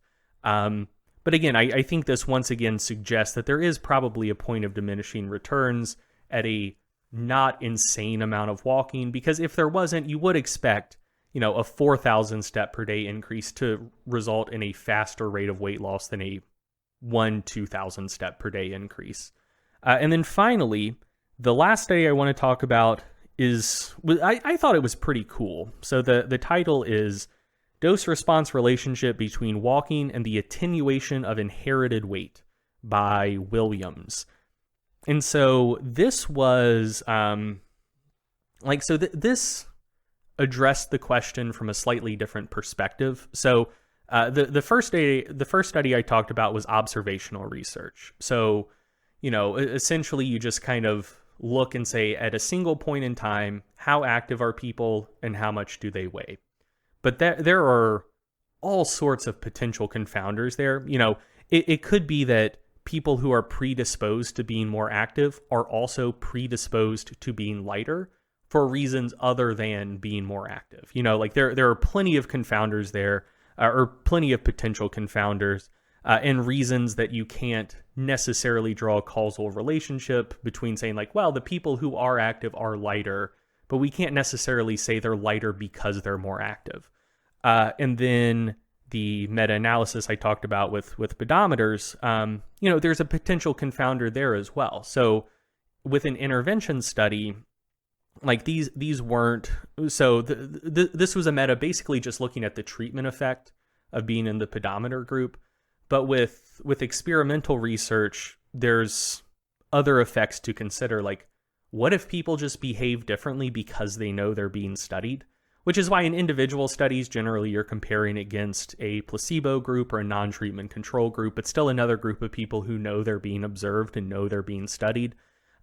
But again, I think this once again suggests that there is probably a point of diminishing returns at a not insane amount of walking, because if there wasn't, you would expect, a 4,000 step per day increase to result in a faster rate of weight loss than a 2,000 step per day increase. And then finally, the last study I want to talk about I thought it was pretty cool. So the title is Dose-Response Relationship Between Walking and the Attenuation of Inherited Weight by Williams. And so this was, this addressed the question from a slightly different perspective. So the first study I talked about was observational research. So, essentially you just kind of look and say, at a single point in time, how active are people and how much do they weigh? But there are all sorts of potential confounders there. It could be that people who are predisposed to being more active are also predisposed to being lighter for reasons other than being more active. There are plenty of confounders there, or plenty of potential confounders. and reasons that you can't necessarily draw a causal relationship between saying like, well, the people who are active are lighter, but we can't necessarily say they're lighter because they're more active. And then the meta-analysis I talked about with pedometers, there's a potential confounder there as well. So with an intervention study, like these weren't, so this was a meta basically just looking at the treatment effect of being in the pedometer group. But with experimental research, there's other effects to consider. Like, what if people just behave differently because they know they're being studied? Which is why in individual studies, generally you're comparing against a placebo group or a non-treatment control group, but still another group of people who know they're being observed and know they're being studied.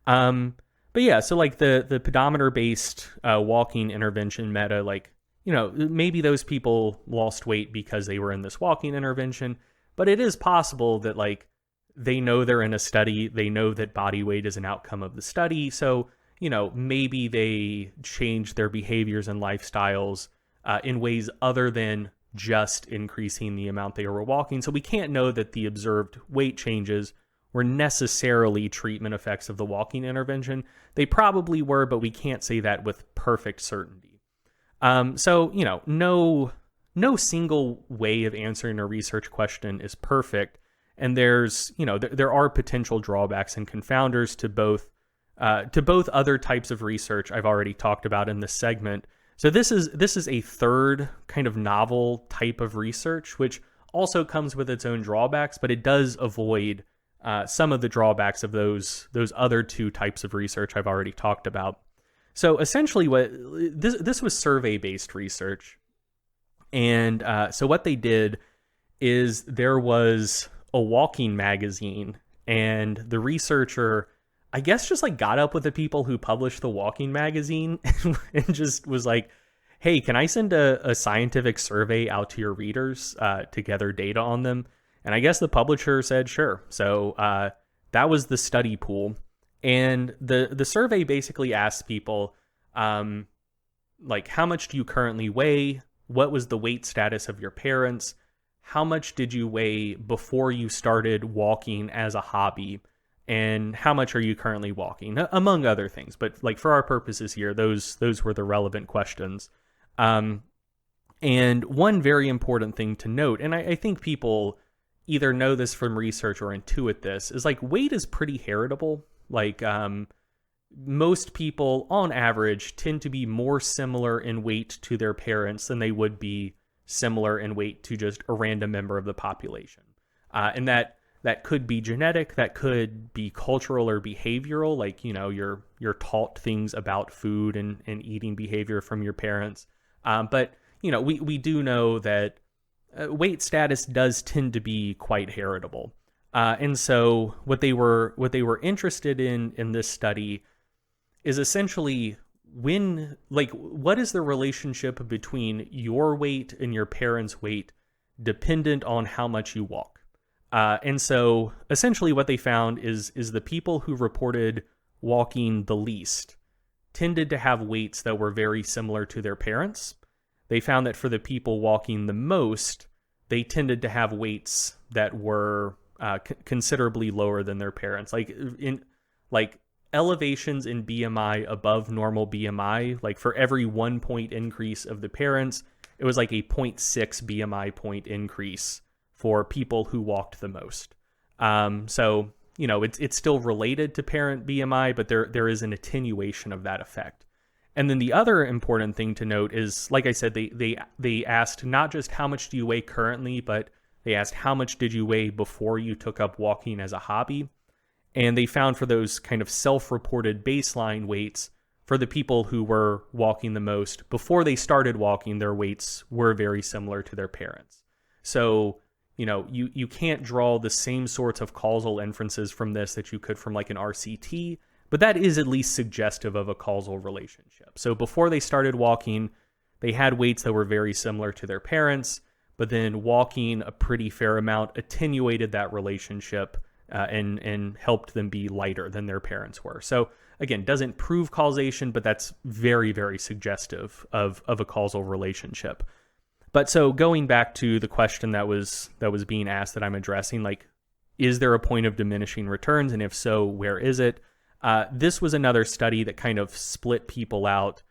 But yeah, so like the pedometer-based walking intervention meta, like, maybe those people lost weight because they were in this walking intervention, but it is possible that like they know they're in a study, they know that body weight is an outcome of the study, so maybe they change their behaviors and lifestyles in ways other than just increasing the amount they were walking. So we can't know that the observed weight changes were necessarily treatment effects of the walking intervention. They probably were, but we can't say that with perfect certainty. So no single way of answering a research question is perfect. And there's, there are potential drawbacks and confounders to both other types of research I've already talked about in this segment. So this is a third kind of novel type of research, which also comes with its own drawbacks, but it does avoid some of the drawbacks of those other two types of research I've already talked about. So essentially, this was survey-based research, and so what they did is there was a walking magazine, and the researcher, I guess, just like got up with the people who published the walking magazine and just was like, hey, can I send a scientific survey out to your readers to gather data on them? And I guess the publisher said, sure. So that was the study pool. And the survey basically asked people, like, how much do you currently weigh? What was the weight status of your parents? How much did you weigh before you started walking as a hobby? And how much are you currently walking? Among other things. But like for our purposes here, those were the relevant questions. And one very important thing to note, and I think people either know this from research or intuit this, is like weight is pretty heritable. Like most people on average tend to be more similar in weight to their parents than they would be similar in weight to just a random member of the population. And that could be genetic, that could be cultural or behavioral, like, you're taught things about food and eating behavior from your parents. But, we do know that weight status does tend to be quite heritable. And so what they were interested in this study is essentially what is the relationship between your weight and your parents' weight dependent on how much you walk? And so essentially what they found is the people who reported walking the least tended to have weights that were very similar to their parents. They found that for the people walking the most, they tended to have weights that were considerably lower than their parents. Like elevations in BMI above normal BMI, like for every 1 point increase of the parents, it was like a 0.6 BMI point increase for people who walked the most. So, it's still related to parent BMI, but there is an attenuation of that effect. And then the other important thing to note is, like I said, they asked not just how much do you weigh currently, but they asked how much did you weigh before you took up walking as a hobby. And they found for those kind of self-reported baseline weights, for the people who were walking the most, before they started walking, their weights were very similar to their parents. So, you can't draw the same sorts of causal inferences from this that you could from like an RCT, but that is at least suggestive of a causal relationship. So before they started walking, they had weights that were very similar to their parents, but then walking a pretty fair amount attenuated that relationship and helped them be lighter than their parents were. So again, doesn't prove causation, but that's very, very suggestive of a causal relationship. But so going back to the question that was being asked that I'm addressing, like, is there a point of diminishing returns? And if so, where is it? This was another study that kind of split people out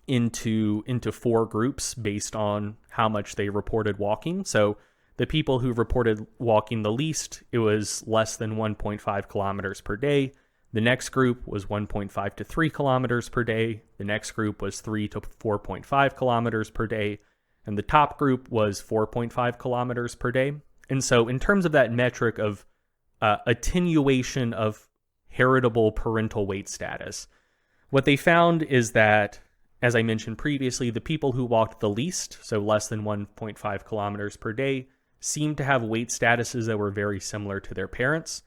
into four groups based on how much they reported walking. So the people who reported walking the least, it was less than 1.5 kilometers per day. The next group was 1.5 to 3 kilometers per day. The next group was 3 to 4.5 kilometers per day. And the top group was 4.5 kilometers per day. And so in terms of that metric of attenuation of heritable parental weight status, what they found is that, as I mentioned previously, the people who walked the least, so less than 1.5 kilometers per day, seemed to have weight statuses that were very similar to their parents.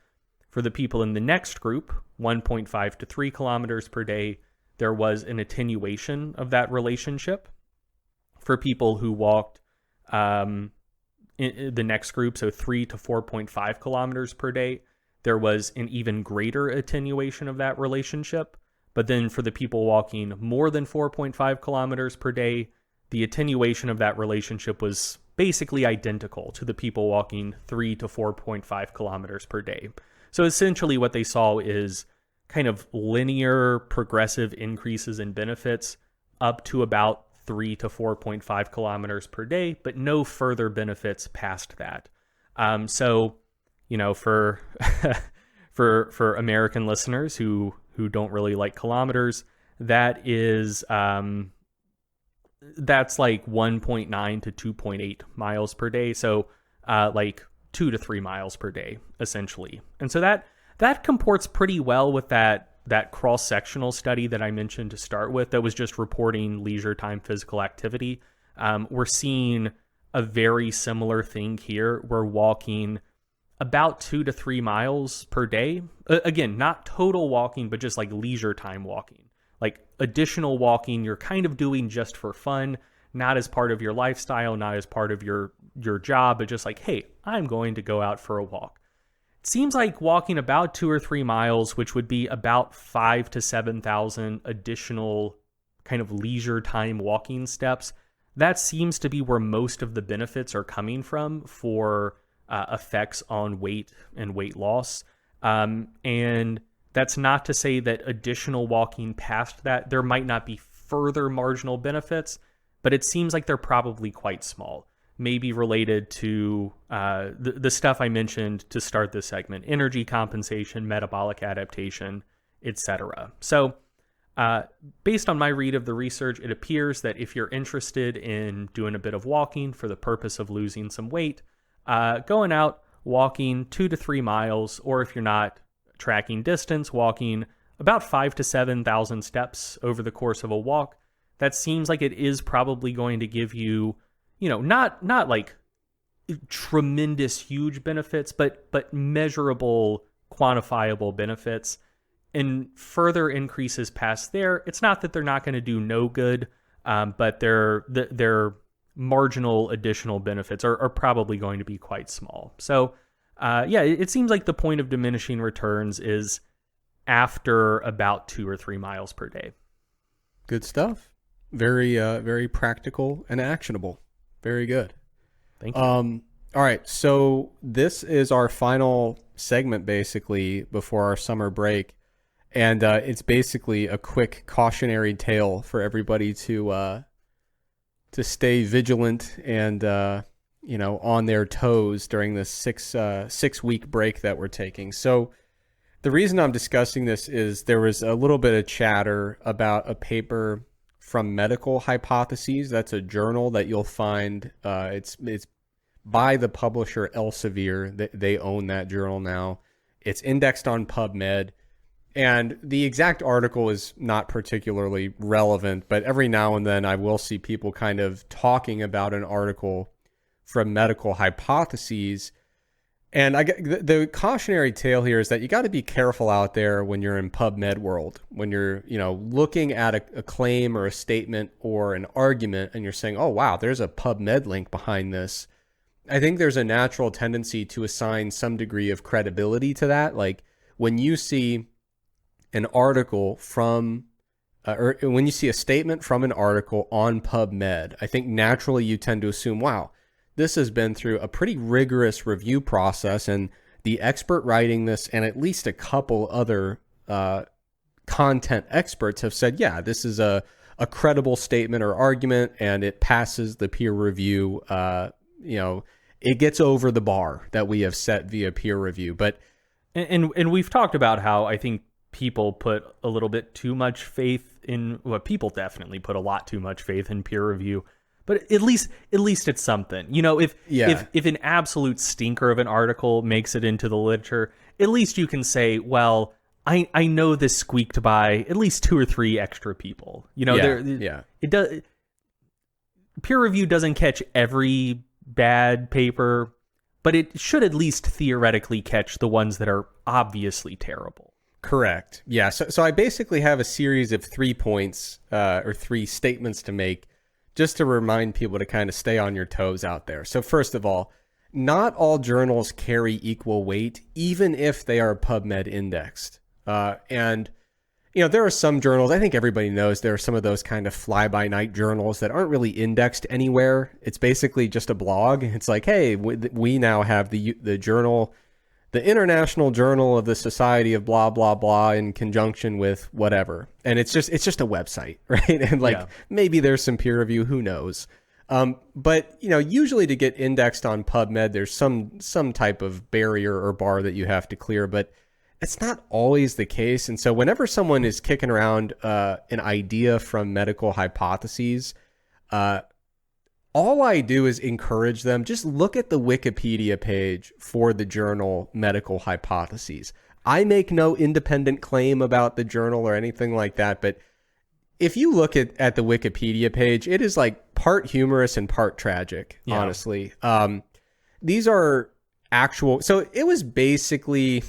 For the people in the next group, 1.5 to 3 kilometers per day, there was an attenuation of that relationship. For people who walked in the next group, so 3 to 4.5 kilometers per day, there was an even greater attenuation of that relationship. But then for the people walking more than 4.5 kilometers per day, the attenuation of that relationship was basically identical to the people walking 3 to 4.5 kilometers per day. So essentially what they saw is kind of linear progressive increases in benefits up to about 3 to 4.5 kilometers per day, but no further benefits past that. So, you know, for for American listeners who don't really like kilometers, that is that's like 1.9 to 2.8 miles per day. So like 2 to 3 miles per day, essentially. And so that comports pretty well with that cross-sectional study that I mentioned to start with that was just reporting leisure time physical activity. We're seeing a very similar thing here. We're walking about 2 to 3 miles per day. Again, not total walking, but just like leisure time walking. Like additional walking you're kind of doing just for fun, not as part of your lifestyle, not as part of your job, but just like, hey, I'm going to go out for a walk. It seems like walking about 2 or 3 miles, which would be about 5,000 to 7,000 additional kind of leisure time walking steps, that seems to be where most of the benefits are coming from for effects on weight and weight loss. And that's not to say that additional walking past that, there might not be further marginal benefits, but it seems like they're probably quite small. Maybe related to the stuff I mentioned to start this segment: energy compensation, metabolic adaptation, etc. So based on my read of the research, it appears that if you're interested in doing a bit of walking for the purpose of losing some weight, going out, walking 2 to 3 miles, or if you're not tracking distance, walking about 5,000 to 7,000 steps over the course of a walk, that seems like it is probably going to give you, you know, not like tremendous huge benefits, but measurable, quantifiable benefits. And further increases past there, it's not that they're not going to do no good, but their marginal additional benefits are probably going to be quite small. So it seems like the point of diminishing returns is after about 2 or 3 miles per day. Good stuff. Very, very practical and actionable. Very good. Thank you. All right. So this is our final segment, basically, before our summer break. And it's basically a quick cautionary tale for everybody to stay vigilant and, on their toes during this 6-week break that we're taking. So the reason I'm discussing this is there was a little bit of chatter about a paper from Medical Hypotheses. That's a journal that you'll find. It's by the publisher Elsevier. They own that journal now. It's indexed on PubMed. And the exact article is not particularly relevant, but every now and then I will see people kind of talking about an article from Medical Hypotheses. And the cautionary tale here is that you got to be careful out there when you're in PubMed world, when you're, looking at a claim or a statement or an argument and you're saying, oh, wow, there's a PubMed link behind this. I think there's a natural tendency to assign some degree of credibility to that. Like when you see an article from or when you see a statement from an article on PubMed, I think naturally you tend to assume, wow, this has been through a pretty rigorous review process, and the expert writing this and at least a couple other content experts have said, yeah, this is a credible statement or argument, and it passes the peer review. It gets over the bar that we have set via peer review. But and we've talked about how I think people put a little bit too much faith in, well, people definitely put a lot too much faith in peer review, but at least it's something. If an absolute stinker of an article makes it into the literature, at least you can say, well, I know this squeaked by at least 2 or 3 extra people. It does. Peer review doesn't catch every bad paper, but it should at least theoretically catch the ones that are obviously terrible. Correct. Yeah. So I basically have a series of 3 points or 3 statements to make, just to remind people to kind of stay on your toes out there. So first of all, not all journals carry equal weight, even if they are PubMed indexed. And there are some journals, I think everybody knows there are some of those kind of fly-by-night journals that aren't really indexed anywhere. It's basically just a blog. It's like, hey, we now have the journal, the International Journal of the Society of blah, blah, blah, in conjunction with whatever. And it's just a website, right? And maybe there's some peer review, who knows? But usually to get indexed on PubMed, there's some type of barrier or bar that you have to clear, but it's not always the case. And so whenever someone is kicking around an idea from medical hypotheses, all I do is encourage them, just look at the Wikipedia page for the journal Medical Hypotheses. I make no independent claim about the journal or anything like that, but if you look at the Wikipedia page, it is like part humorous and part tragic, honestly. These are actual... So it was basically...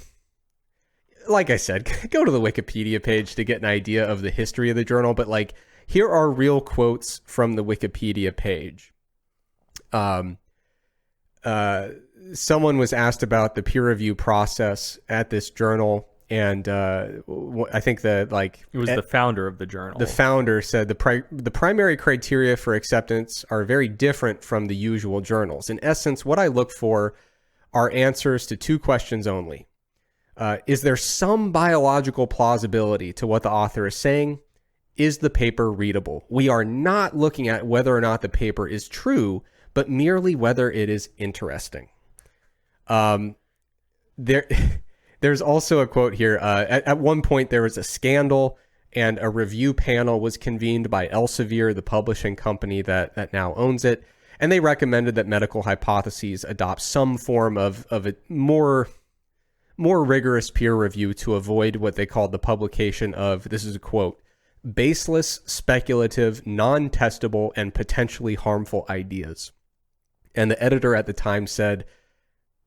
Like I said, go to the Wikipedia page to get an idea of the history of the journal, but here are real quotes from the Wikipedia page. Someone was asked about the peer review process at this journal, and I think it was the founder of the journal. The founder said the primary criteria for acceptance are very different from the usual journals. In essence, what I look for are answers to 2 questions only. Is there some biological plausibility to what the author is saying? Is the paper readable? We are not looking at whether or not the paper is true, but merely whether it is interesting. There's also a quote here. At one point, there was a scandal, and a review panel was convened by Elsevier, the publishing company that now owns it, and they recommended that Medical Hypotheses adopt some form of a more rigorous peer review to avoid what they called the publication of, this is a quote, baseless, speculative, non-testable, and potentially harmful ideas. And the editor at the time said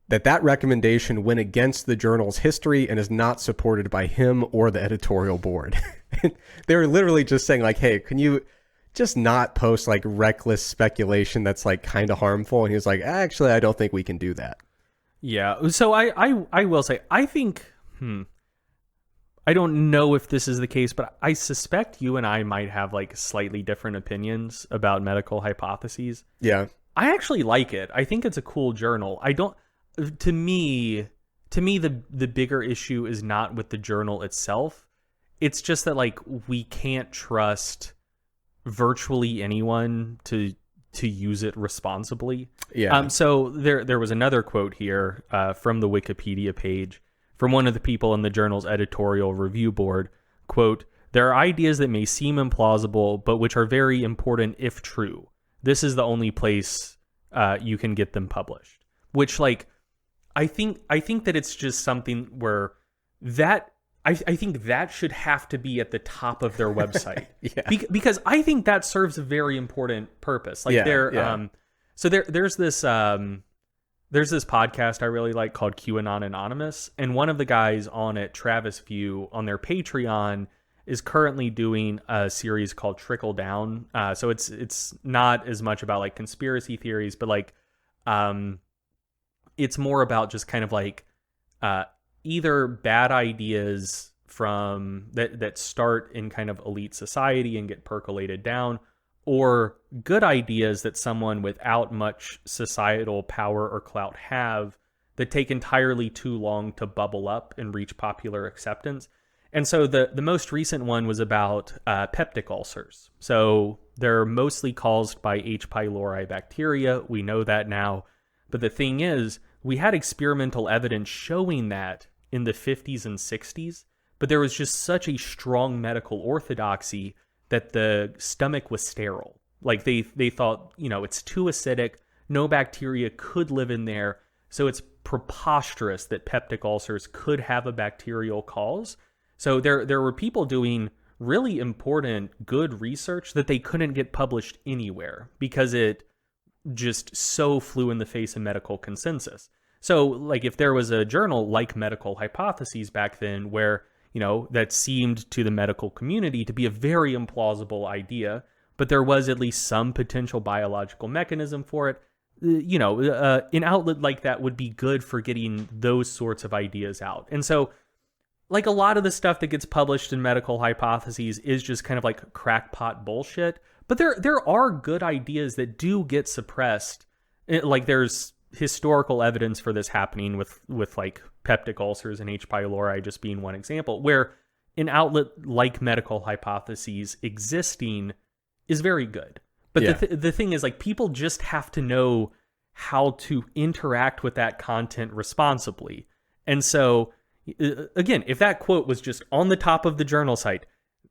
that recommendation went against the journal's history and is not supported by him or the editorial board. They were literally just saying hey, can you just not post reckless speculation that's kind of harmful? And he was like, actually, I don't think we can do that. Yeah, so I will say, I think, I don't know if this is the case, but I suspect you and I might have slightly different opinions about Medical Hypotheses. Yeah. I actually like it. I think it's a cool journal. To me, the bigger issue is not with the journal itself. It's just that we can't trust virtually anyone to use it responsibly. Yeah. So there was another quote here from the Wikipedia page from one of the people in the journal's editorial review board. Quote, "There are ideas that may seem implausible, but which are very important if true. This is the only place you can get them published." Which I think that it's just something where that I think that should have to be at the top of their website. Yeah. Because I think that serves a very important purpose. So there's this podcast I really like called QAnon Anonymous, and one of the guys on it, Travis View, on their Patreon, is currently doing a series called Trickle Down. So it's not as much about conspiracy theories, but it's more about just kind of either bad ideas from that start in kind of elite society and get percolated down, or good ideas that someone without much societal power or clout have that take entirely too long to bubble up and reach popular acceptance. And so the most recent one was about peptic ulcers. So they're mostly caused by H. pylori bacteria. We know that now. But the thing is, we had experimental evidence showing that in the 50s and 60s, but there was just such a strong medical orthodoxy that the stomach was sterile. Like they thought, it's too acidic, no bacteria could live in there, so it's preposterous that peptic ulcers could have a bacterial cause. So there were people doing really important, good research that they couldn't get published anywhere because it just so flew in the face of medical consensus. So, like, if there was a journal like Medical Hypotheses back then where, that seemed to the medical community to be a very implausible idea, but there was at least some potential biological mechanism for it, an outlet like that would be good for getting those sorts of ideas out. And so, like, a lot of the stuff that gets published in Medical Hypotheses is just kind of like crackpot bullshit. But there are good ideas that do get suppressed. Like, there's historical evidence for this happening with like peptic ulcers and H. pylori just being one example, where an outlet like Medical Hypotheses existing is very good. But the thing is, like, people just have to know how to interact with that content responsibly. And so, again, if that quote was just on the top of the journal site,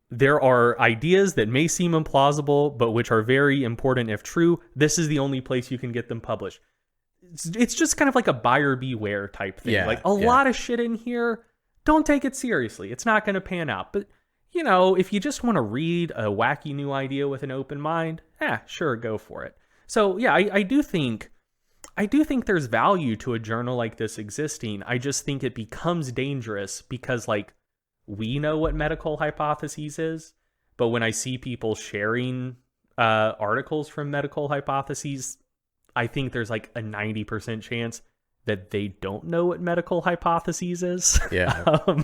there are ideas that may seem implausible, but which are very important if true. This is the only place you can get them published. It's just kind of like a buyer beware type thing. Yeah, like a lot of shit in here, don't take it seriously. It's not going to pan out. But, if you just want to read a wacky new idea with an open mind, sure, go for it. So, yeah, I do think there's value to a journal like this existing. I just think it becomes dangerous because, like, we know what Medical Hypotheses is, but when I see people sharing articles from Medical Hypotheses, I think there's like a 90% chance that they don't know what Medical Hypotheses is. Yeah.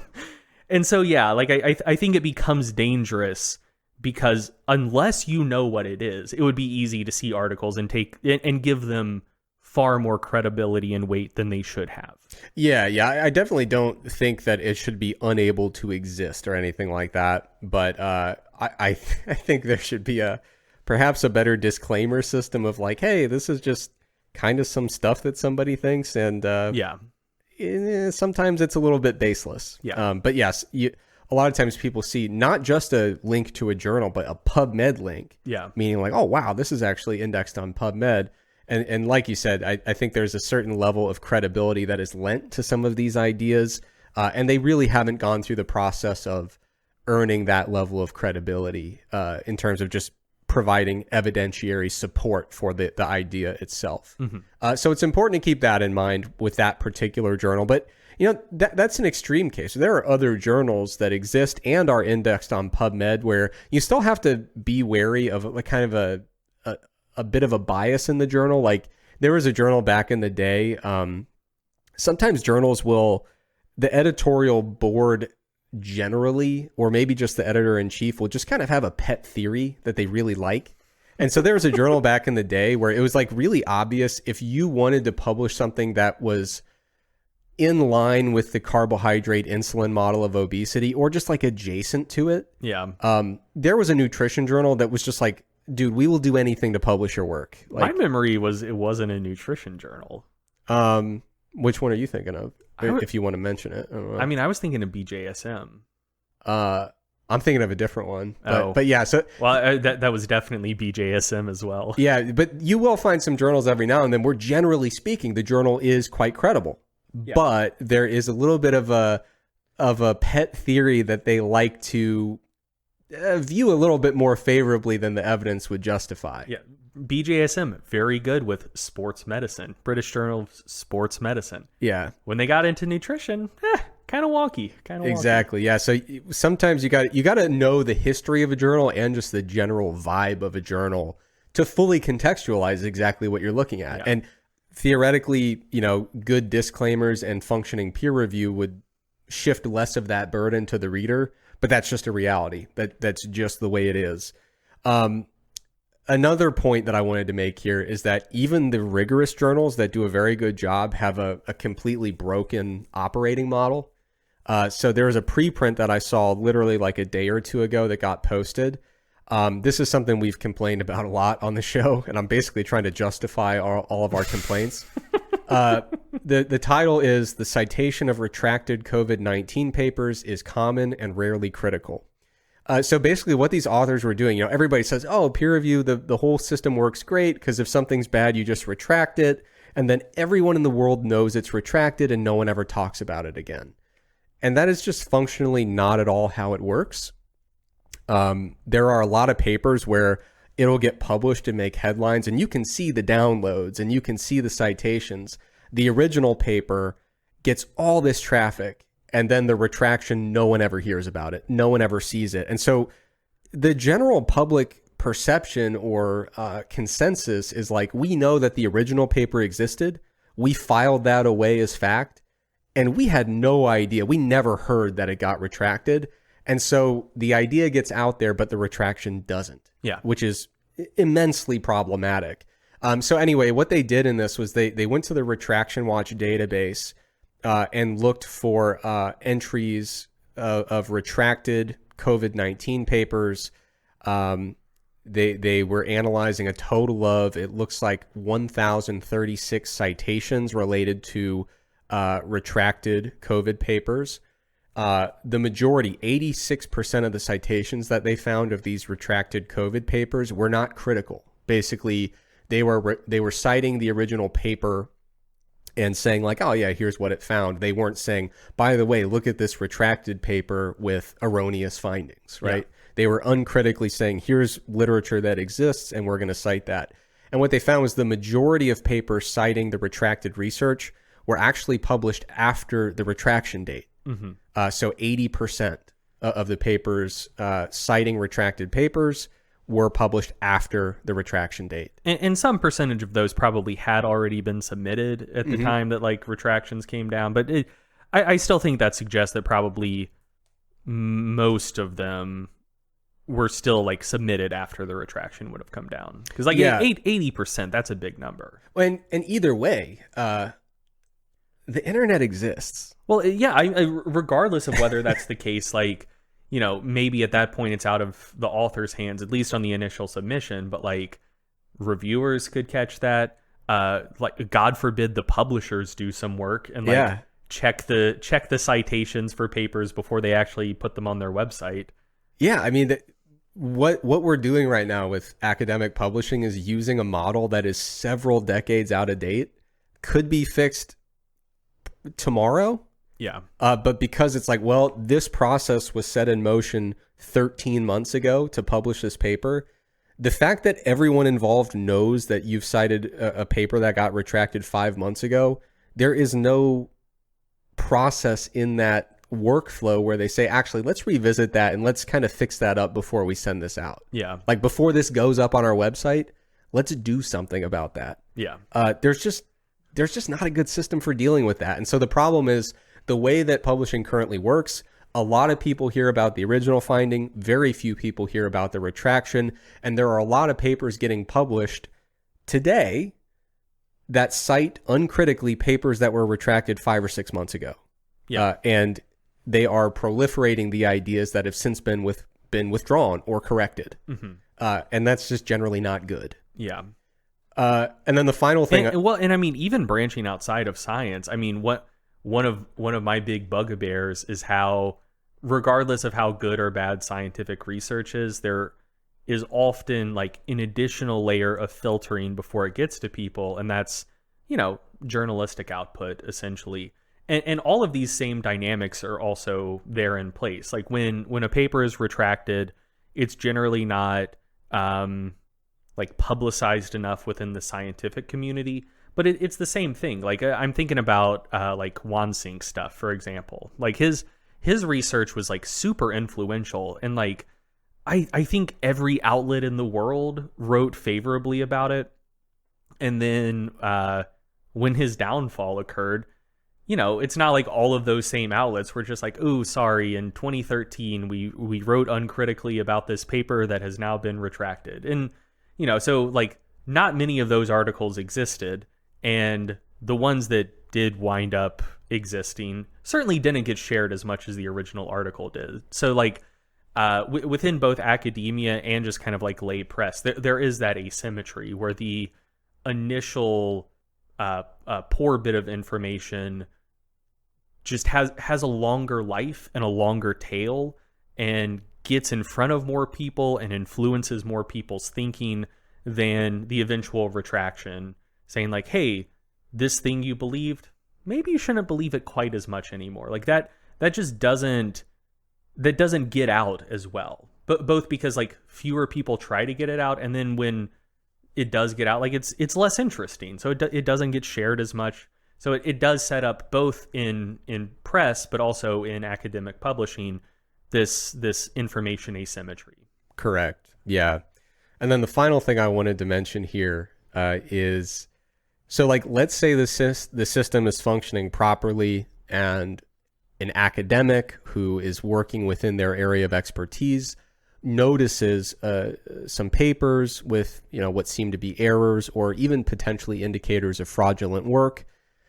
And so, yeah, like I think it becomes dangerous because unless you know what it is, it would be easy to see articles and give them far more credibility and weight than they should have. Yeah, I definitely don't think that it should be unable to exist or anything like that. But I think there should be perhaps a better disclaimer system of like, hey, this is just kind of some stuff that somebody thinks, and sometimes it's a little bit baseless. Yeah. But yes, a lot of times people see not just a link to a journal, but a PubMed link. Yeah. Meaning like, oh wow, this is actually indexed on PubMed. And like you said, I think there's a certain level of credibility that is lent to some of these ideas, and they really haven't gone through the process of earning that level of credibility in terms of just providing evidentiary support for the idea itself. Mm-hmm. So it's important to keep that in mind with that particular journal. But that's an extreme case. There are other journals that exist and are indexed on PubMed where you still have to be wary of a kind of a bit of a bias in the journal. Like there was a journal back in the day. Sometimes journals the editorial board generally, or maybe just the editor-in-chief will just kind of have a pet theory that they really like. And so there was a journal back in the day where it was like really obvious if you wanted to publish something that was in line with the carbohydrate insulin model of obesity or just like adjacent to it. Yeah. There was a nutrition journal that was just like, dude, we will do anything to publish your work. Like, my memory was it wasn't a nutrition journal. Which one are you thinking of? If you want to mention it. I mean, I was thinking of BJSM. I'm thinking of a different one. But yeah, so that was definitely BJSM as well. Yeah, but you will find some journals every now and then where generally speaking, the journal is quite credible. Yeah. But there is a little bit of a pet theory that they like to view a little bit more favorably than the evidence would justify. Yeah. BJSM, very good with sports medicine. British Journal of Sports Medicine. Yeah. When they got into nutrition, kind of wonky. Exactly. Yeah. So sometimes you got to know the history of a journal and just the general vibe of a journal to fully contextualize exactly what you're looking at. Yeah. And theoretically, good disclaimers and functioning peer review shift less of that burden to the reader, but that's just a reality. That's just the way it is. Another point that I wanted to make here is that even the rigorous journals that do a very good job have a completely broken operating model. So there was a preprint that I saw literally like a day or two ago that got posted. This is something we've complained about a lot on the show, and I'm basically trying to justify all of our complaints. The title is "The Citation of Retracted COVID-19 Papers is Common and Rarely Critical." So basically what these authors were doing, everybody says, oh, peer review, the whole system works great because if something's bad, you just retract it. And then everyone in the world knows it's retracted and no one ever talks about it again. And that is just functionally not at all how it works. There are a lot of papers where it'll get published and make headlines, and you can see the downloads and you can see the citations. The original paper gets all this traffic, and then the retraction, no one ever hears about it. No one ever sees it. And so the general public perception or consensus is like, we know that the original paper existed. We filed that away as fact, and we had no idea. We never heard that it got retracted. And so the idea gets out there, but the retraction doesn't. Yeah. Which is immensely problematic. So anyway, what they did in this was they went to the Retraction Watch database and looked for entries of retracted COVID-19 papers. They were analyzing a total of, it looks like 1,036 citations related to retracted COVID papers. The majority, 86% of the citations that they found of these retracted COVID papers were not critical. Basically, they were citing the original paper and saying like, oh yeah, here's what it found. They weren't saying, by the way, look at this retracted paper with erroneous findings, right? Yeah. They were uncritically saying, here's literature that exists and we're going to cite that. And what they found was the majority of papers citing the retracted research were actually published after the retraction date. Mm-hmm. So 80% of the papers citing retracted papers were published after the retraction date. And some percentage of those probably had already been submitted at the time that like retractions came down. But I still think that suggests that probably most of them were still like submitted after the retraction would have come down. Because like 80%, that's a big number. And either way, the internet exists. Well, yeah, regardless of whether that's the case, like, maybe at that point it's out of the author's hands, at least on the initial submission, but like reviewers could catch that. Like, God forbid the publishers do some work and like check the citations for papers before they actually put them on their website. Yeah, I mean, what we're doing right now with academic publishing is using a model that is several decades out of date, could be fixed tomorrow. Yeah. But because it's like, well, this process was set in motion 13 months ago to publish this paper, the fact that everyone involved knows that you've cited a paper that got retracted 5 months ago, there is no process in that workflow where they say, actually, let's revisit that and let's kind of fix that up before we send this out. Yeah. Like before this goes up on our website, let's do something about that. Yeah. There's just not a good system for dealing with that. And so the problem is, the way that publishing currently works, a lot of people hear about the original finding, very few people hear about the retraction, and there are a lot of papers getting published today that cite uncritically papers that were retracted 5 or 6 months ago. Yeah. And they are proliferating the ideas that have since been withdrawn or corrected. Mm-hmm. And that's just generally not good. Yeah. And then the final thing... And I mean, even branching outside of science, I mean, one of my big bugbears is how, regardless of how good or bad scientific research is, there is often like an additional layer of filtering before it gets to people, and that's journalistic output essentially. And all of these same dynamics are also there in place. Like when a paper is retracted, it's generally not like publicized enough within the scientific community. But it's the same thing. Like I'm thinking about like Wansink stuff, for example. Like his research was like super influential, and like I think every outlet in the world wrote favorably about it. And then when his downfall occurred, it's not like all of those same outlets were just like, oh, sorry, in 2013 we wrote uncritically about this paper that has now been retracted. And so like not many of those articles existed, and the ones that did wind up existing certainly didn't get shared as much as the original article did. So like within both academia and just kind of like lay press, there is that asymmetry where the initial poor bit of information just has a longer life and a longer tail and gets in front of more people and influences more people's thinking than the eventual retraction, saying like, hey, this thing you believed, maybe you shouldn't believe it quite as much anymore. Like that just doesn't get out as well. But both because like fewer people try to get it out, and then when it does get out, like it's less interesting, so it doesn't get shared as much. So it does set up both in press but also in academic publishing this information asymmetry. Correct. Yeah. And then the final thing I wanted to mention here is, so like, let's say the system is functioning properly, and an academic who is working within their area of expertise notices some papers with, what seem to be errors or even potentially indicators of fraudulent work.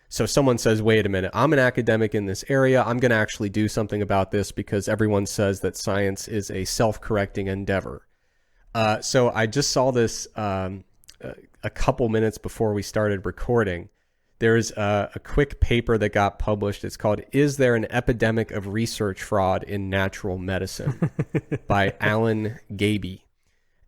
So someone says, wait a minute, I'm an academic in this area. I'm going to actually do something about this because everyone says that science is a self-correcting endeavor. So I just saw this a couple minutes before we started recording. There's a quick paper that got published. It's called "Is There an Epidemic of Research Fraud in Natural Medicine?" by Alan Gaby.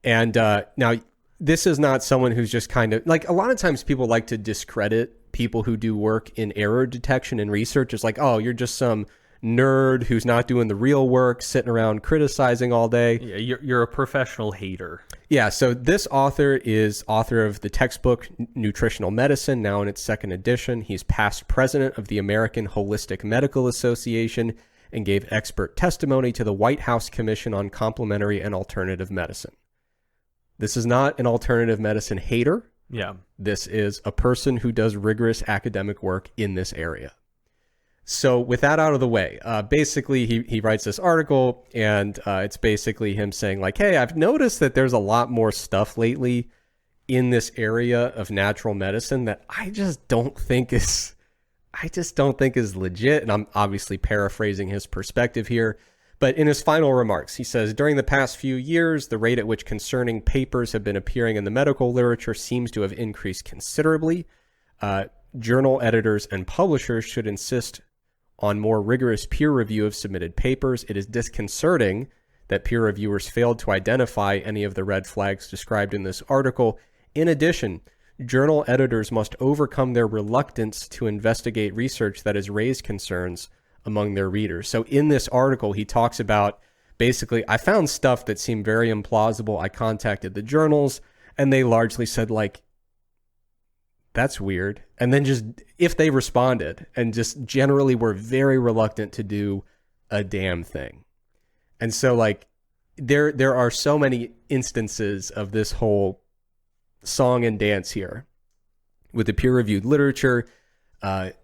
And now, this is not someone who's just kind of, like, a lot of times people like to discredit people who do work in error detection and research. It's like, oh, you're just some nerd who's not doing the real work, sitting around criticizing all day. Yeah, you're a professional hater. Yeah, so this author is author of the textbook Nutritional Medicine, now in its second edition. He's past president of the American Holistic Medical Association and gave expert testimony to the White House Commission on Complementary and Alternative Medicine. This is not an alternative medicine hater. Yeah. This is a person who does rigorous academic work in this area. So with that out of the way, basically he writes this article, and it's basically him saying like, hey, I've noticed that there's a lot more stuff lately in this area of natural medicine that I just don't think is legit. And I'm obviously paraphrasing his perspective here. But in his final remarks, he says, during the past few years, the rate at which concerning papers have been appearing in the medical literature seems to have increased considerably. Journal editors and publishers should insist on more rigorous peer review of submitted papers. It is disconcerting that peer reviewers failed to identify any of the red flags described in this article. In addition, journal editors must overcome their reluctance to investigate research that has raised concerns among their readers. So in this article, he talks about, basically, I found stuff that seemed very implausible. I contacted the journals, and they largely said, like, that's weird. And then just, if they responded, and just generally were very reluctant to do a damn thing. And so, like, there are so many instances of this whole song and dance here with the peer-reviewed literature,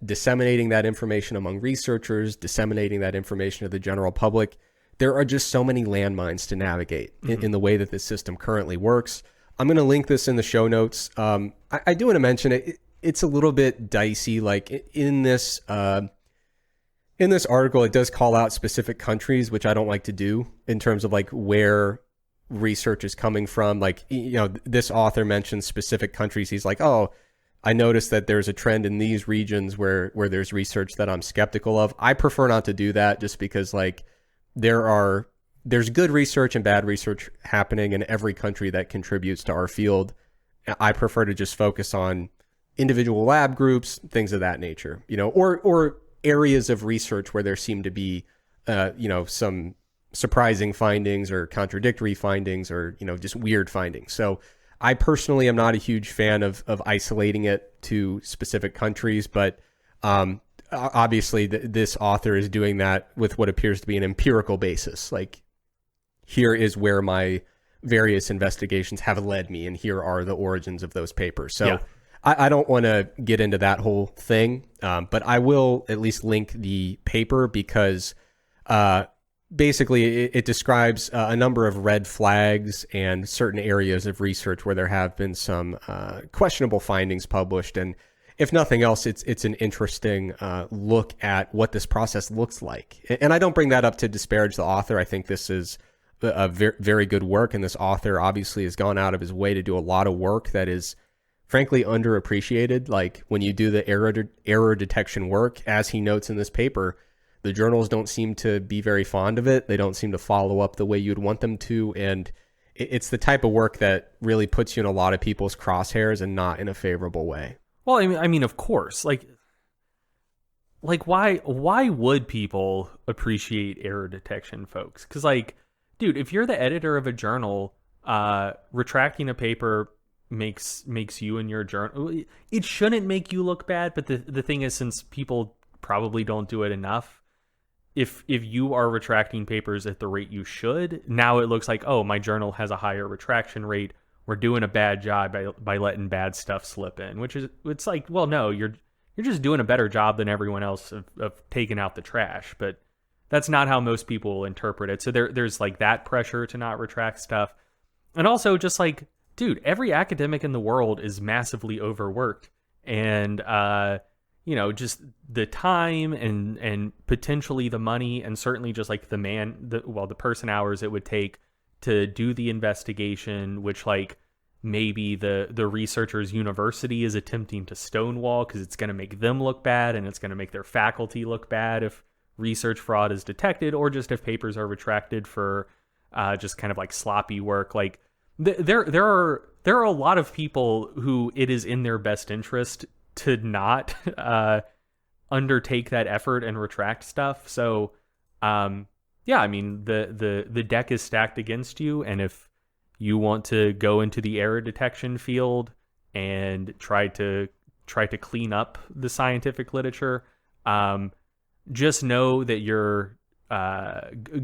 disseminating that information among researchers, disseminating that information to the general public. There are just so many landmines to navigate in the way that this system currently works. I'm going to link this in the show notes. I do want to mention it. It's a little bit dicey. Like in this article, it does call out specific countries, which I don't like to do in terms of like where research is coming from. Like, this author mentions specific countries. He's like, oh, I noticed that there's a trend in these regions where there's research that I'm skeptical of. I prefer not to do that just because like there's good research and bad research happening in every country that contributes to our field. I prefer to just focus on individual lab groups, things of that nature, or areas of research where there seem to be, some surprising findings or contradictory findings or, just weird findings. So I personally am not a huge fan of isolating it to specific countries, but obviously this author is doing that with what appears to be an empirical basis. Like, here is where my various investigations have led me, and here are the origins of those papers. So I don't want to get into that whole thing, but I will at least link the paper because basically it describes a number of red flags and certain areas of research where there have been some questionable findings published. And if nothing else, it's an interesting look at what this process looks like. And I don't bring that up to disparage the author. I think this is a very, very good work, and this author obviously has gone out of his way to do a lot of work that is frankly underappreciated. Like when you do the error detection work, as he notes in this paper, the journals don't seem to be very fond of it. They don't seem to follow up the way you'd want them to. And it's the type of work that really puts you in a lot of people's crosshairs and not in a favorable way. Well, I mean, of course, like why would people appreciate error detection, folks? Because like, dude, if you're the editor of a journal, retracting a paper makes you and your journal, it shouldn't make you look bad. But the thing is, since people probably don't do it enough, if you are retracting papers at the rate you should, now it looks like, oh, my journal has a higher retraction rate. We're doing a bad job by letting bad stuff slip in, which is, it's like, well, no, you're just doing a better job than everyone else of taking out the trash. But that's not how most people interpret it. So there's like that pressure to not retract stuff. And also just like, dude, every academic in the world is massively overworked. And, just the time and potentially the money, and certainly just like the person hours it would take to do the investigation, which like maybe the researcher's university is attempting to stonewall because it's going to make them look bad and it's going to make their faculty look bad if research fraud is detected, or just if papers are retracted for just kind of like sloppy work. Like there are a lot of people who it is in their best interest to not undertake that effort and retract stuff. So yeah, I mean, the deck is stacked against you, and if you want to go into the error detection field and try to clean up the scientific literature, just know that you're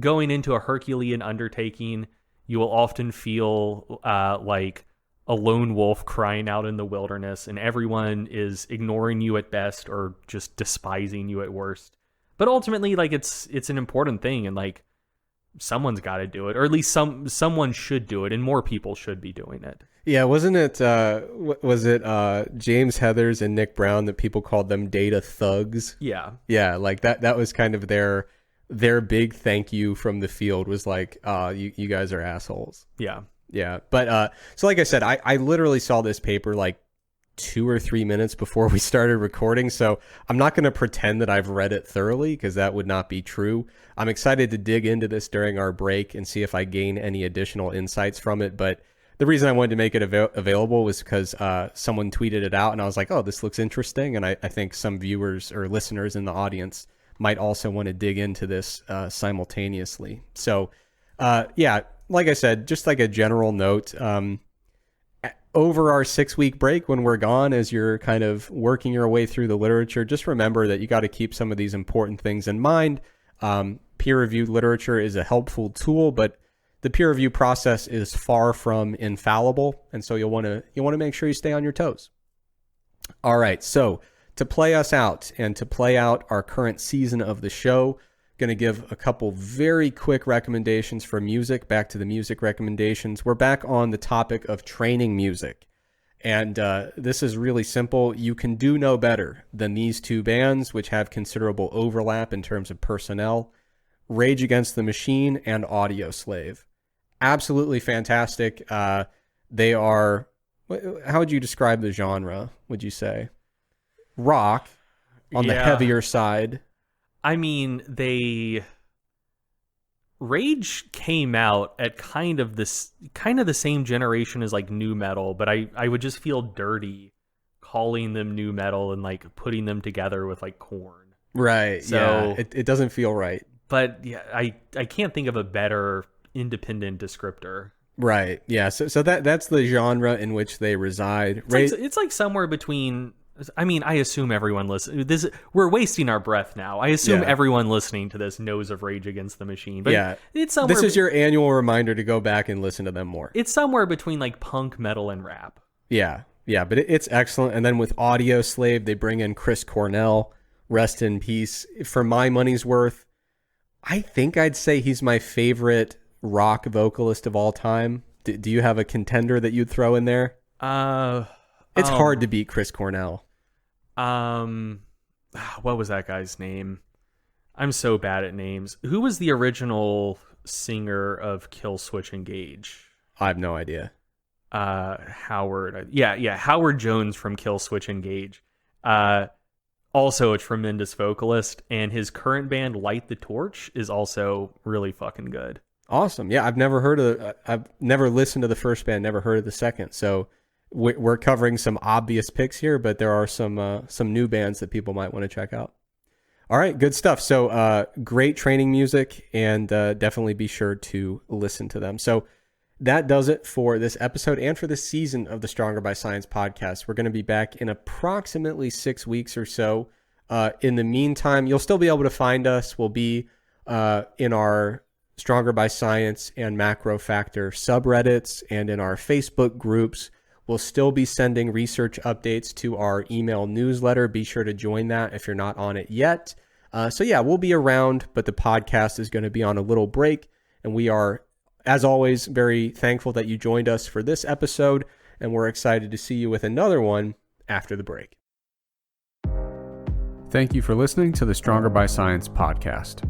going into a Herculean undertaking. You will often feel like a lone wolf crying out in the wilderness, and everyone is ignoring you at best or just despising you at worst. But ultimately, like, it's an important thing, and like someone's got to do it, or at least someone should do it, and more people should be doing it. Yeah, wasn't it? Was it James Heathers and Nick Brown that people called them data thugs? Yeah, like that was kind of their big thank you from the field, was like, you guys are assholes. Yeah. But so like I said, I literally saw this paper like 2 or 3 minutes before we started recording, so I'm not going to pretend that I've read it thoroughly, because that would not be true. I'm excited to dig into this during our break and see if I gain any additional insights from it. But the reason I wanted to make it available was because someone tweeted it out, and I was like, oh, this looks interesting. And I think some viewers or listeners in the audience might also want to dig into this simultaneously. So yeah, like I said, just like a general note, over our 6-week break, when we're gone, as you're kind of working your way through the literature, just remember that you got to keep some of these important things in mind. Peer-reviewed literature is a helpful tool, but the peer review process is far from infallible, and so you'll want to make sure you stay on your toes. All right, so to play us out and to play out our current season of the show, going to give a couple very quick recommendations for music. Back to the music recommendations. We're back on the topic of training music. And this is really simple. You can do no better than these two bands, which have considerable overlap in terms of personnel: Rage Against the Machine and Audioslave. Absolutely fantastic. They are, how would you describe the genre, would you say? Rock on the heavier side. I mean, Rage came out at kind of the same generation as like nu metal, but I would just feel dirty calling them nu metal and like putting them together with like Korn. Right. So yeah, it doesn't feel right. But yeah, I can't think of a better independent descriptor. Right. Yeah. So that's the genre in which they reside. It's like somewhere between. I mean, I assume everyone listening. We're wasting our breath now. I assume everyone listening to this knows of Rage Against the Machine. But yeah, it's somewhere. This is your annual reminder to go back and listen to them more. It's somewhere between like punk, metal, and rap. Yeah. Yeah, but it's excellent. And then with Audioslave, they bring in Chris Cornell, rest in peace. For my money's worth, I think I'd say he's my favorite rock vocalist of all time. Do you have a contender that you'd throw in there? It's hard to beat Chris Cornell. What was that guy's name? I'm so bad at names. Who was the original singer of Kill Switch Engage? I have no idea. Howard. Yeah, Howard Jones from Kill Switch Engage. Also a tremendous vocalist, and his current band Light the Torch is also really fucking good. Awesome. Yeah, I've never listened to the first band, never heard of the second. So we're covering some obvious picks here, but there are some new bands that people might want to check out. All right, good stuff. So great training music, and definitely be sure to listen to them. So that does it for this episode and for this season of the Stronger by Science podcast. We're going to be back in approximately 6 weeks or so. In the meantime, you'll still be able to find us. We'll be in our Stronger by Science and Macro Factor subreddits and in our Facebook groups. We'll still be sending research updates to our email newsletter. Be sure to join that if you're not on it yet. So yeah, we'll be around, but the podcast is going to be on a little break. And we are, as always, very thankful that you joined us for this episode. And we're excited to see you with another one after the break. Thank you for listening to the Stronger by Science podcast.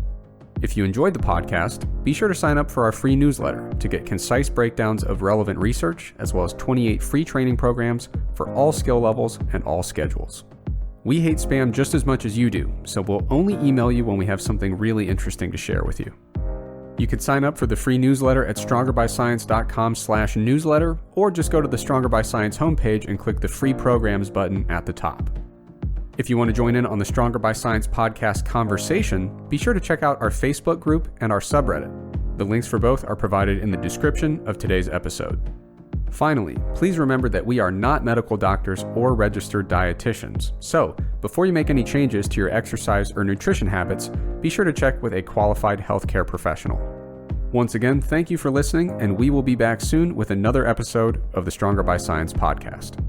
If you enjoyed the podcast, be sure to sign up for our free newsletter to get concise breakdowns of relevant research, as well as 28 free training programs for all skill levels and all schedules. We hate spam just as much as you do, so we'll only email you when we have something really interesting to share with you. You can sign up for the free newsletter at strongerbyscience.com/newsletter, or just go to the Stronger by Science homepage and click the free programs button at the top. If you want to join in on the Stronger by Science podcast conversation, be sure to check out our Facebook group and our subreddit. The links for both are provided in the description of today's episode. Finally, please remember that we are not medical doctors or registered dietitians. So, before you make any changes to your exercise or nutrition habits, be sure to check with a qualified healthcare professional. Once again, thank you for listening, and we will be back soon with another episode of the Stronger by Science podcast.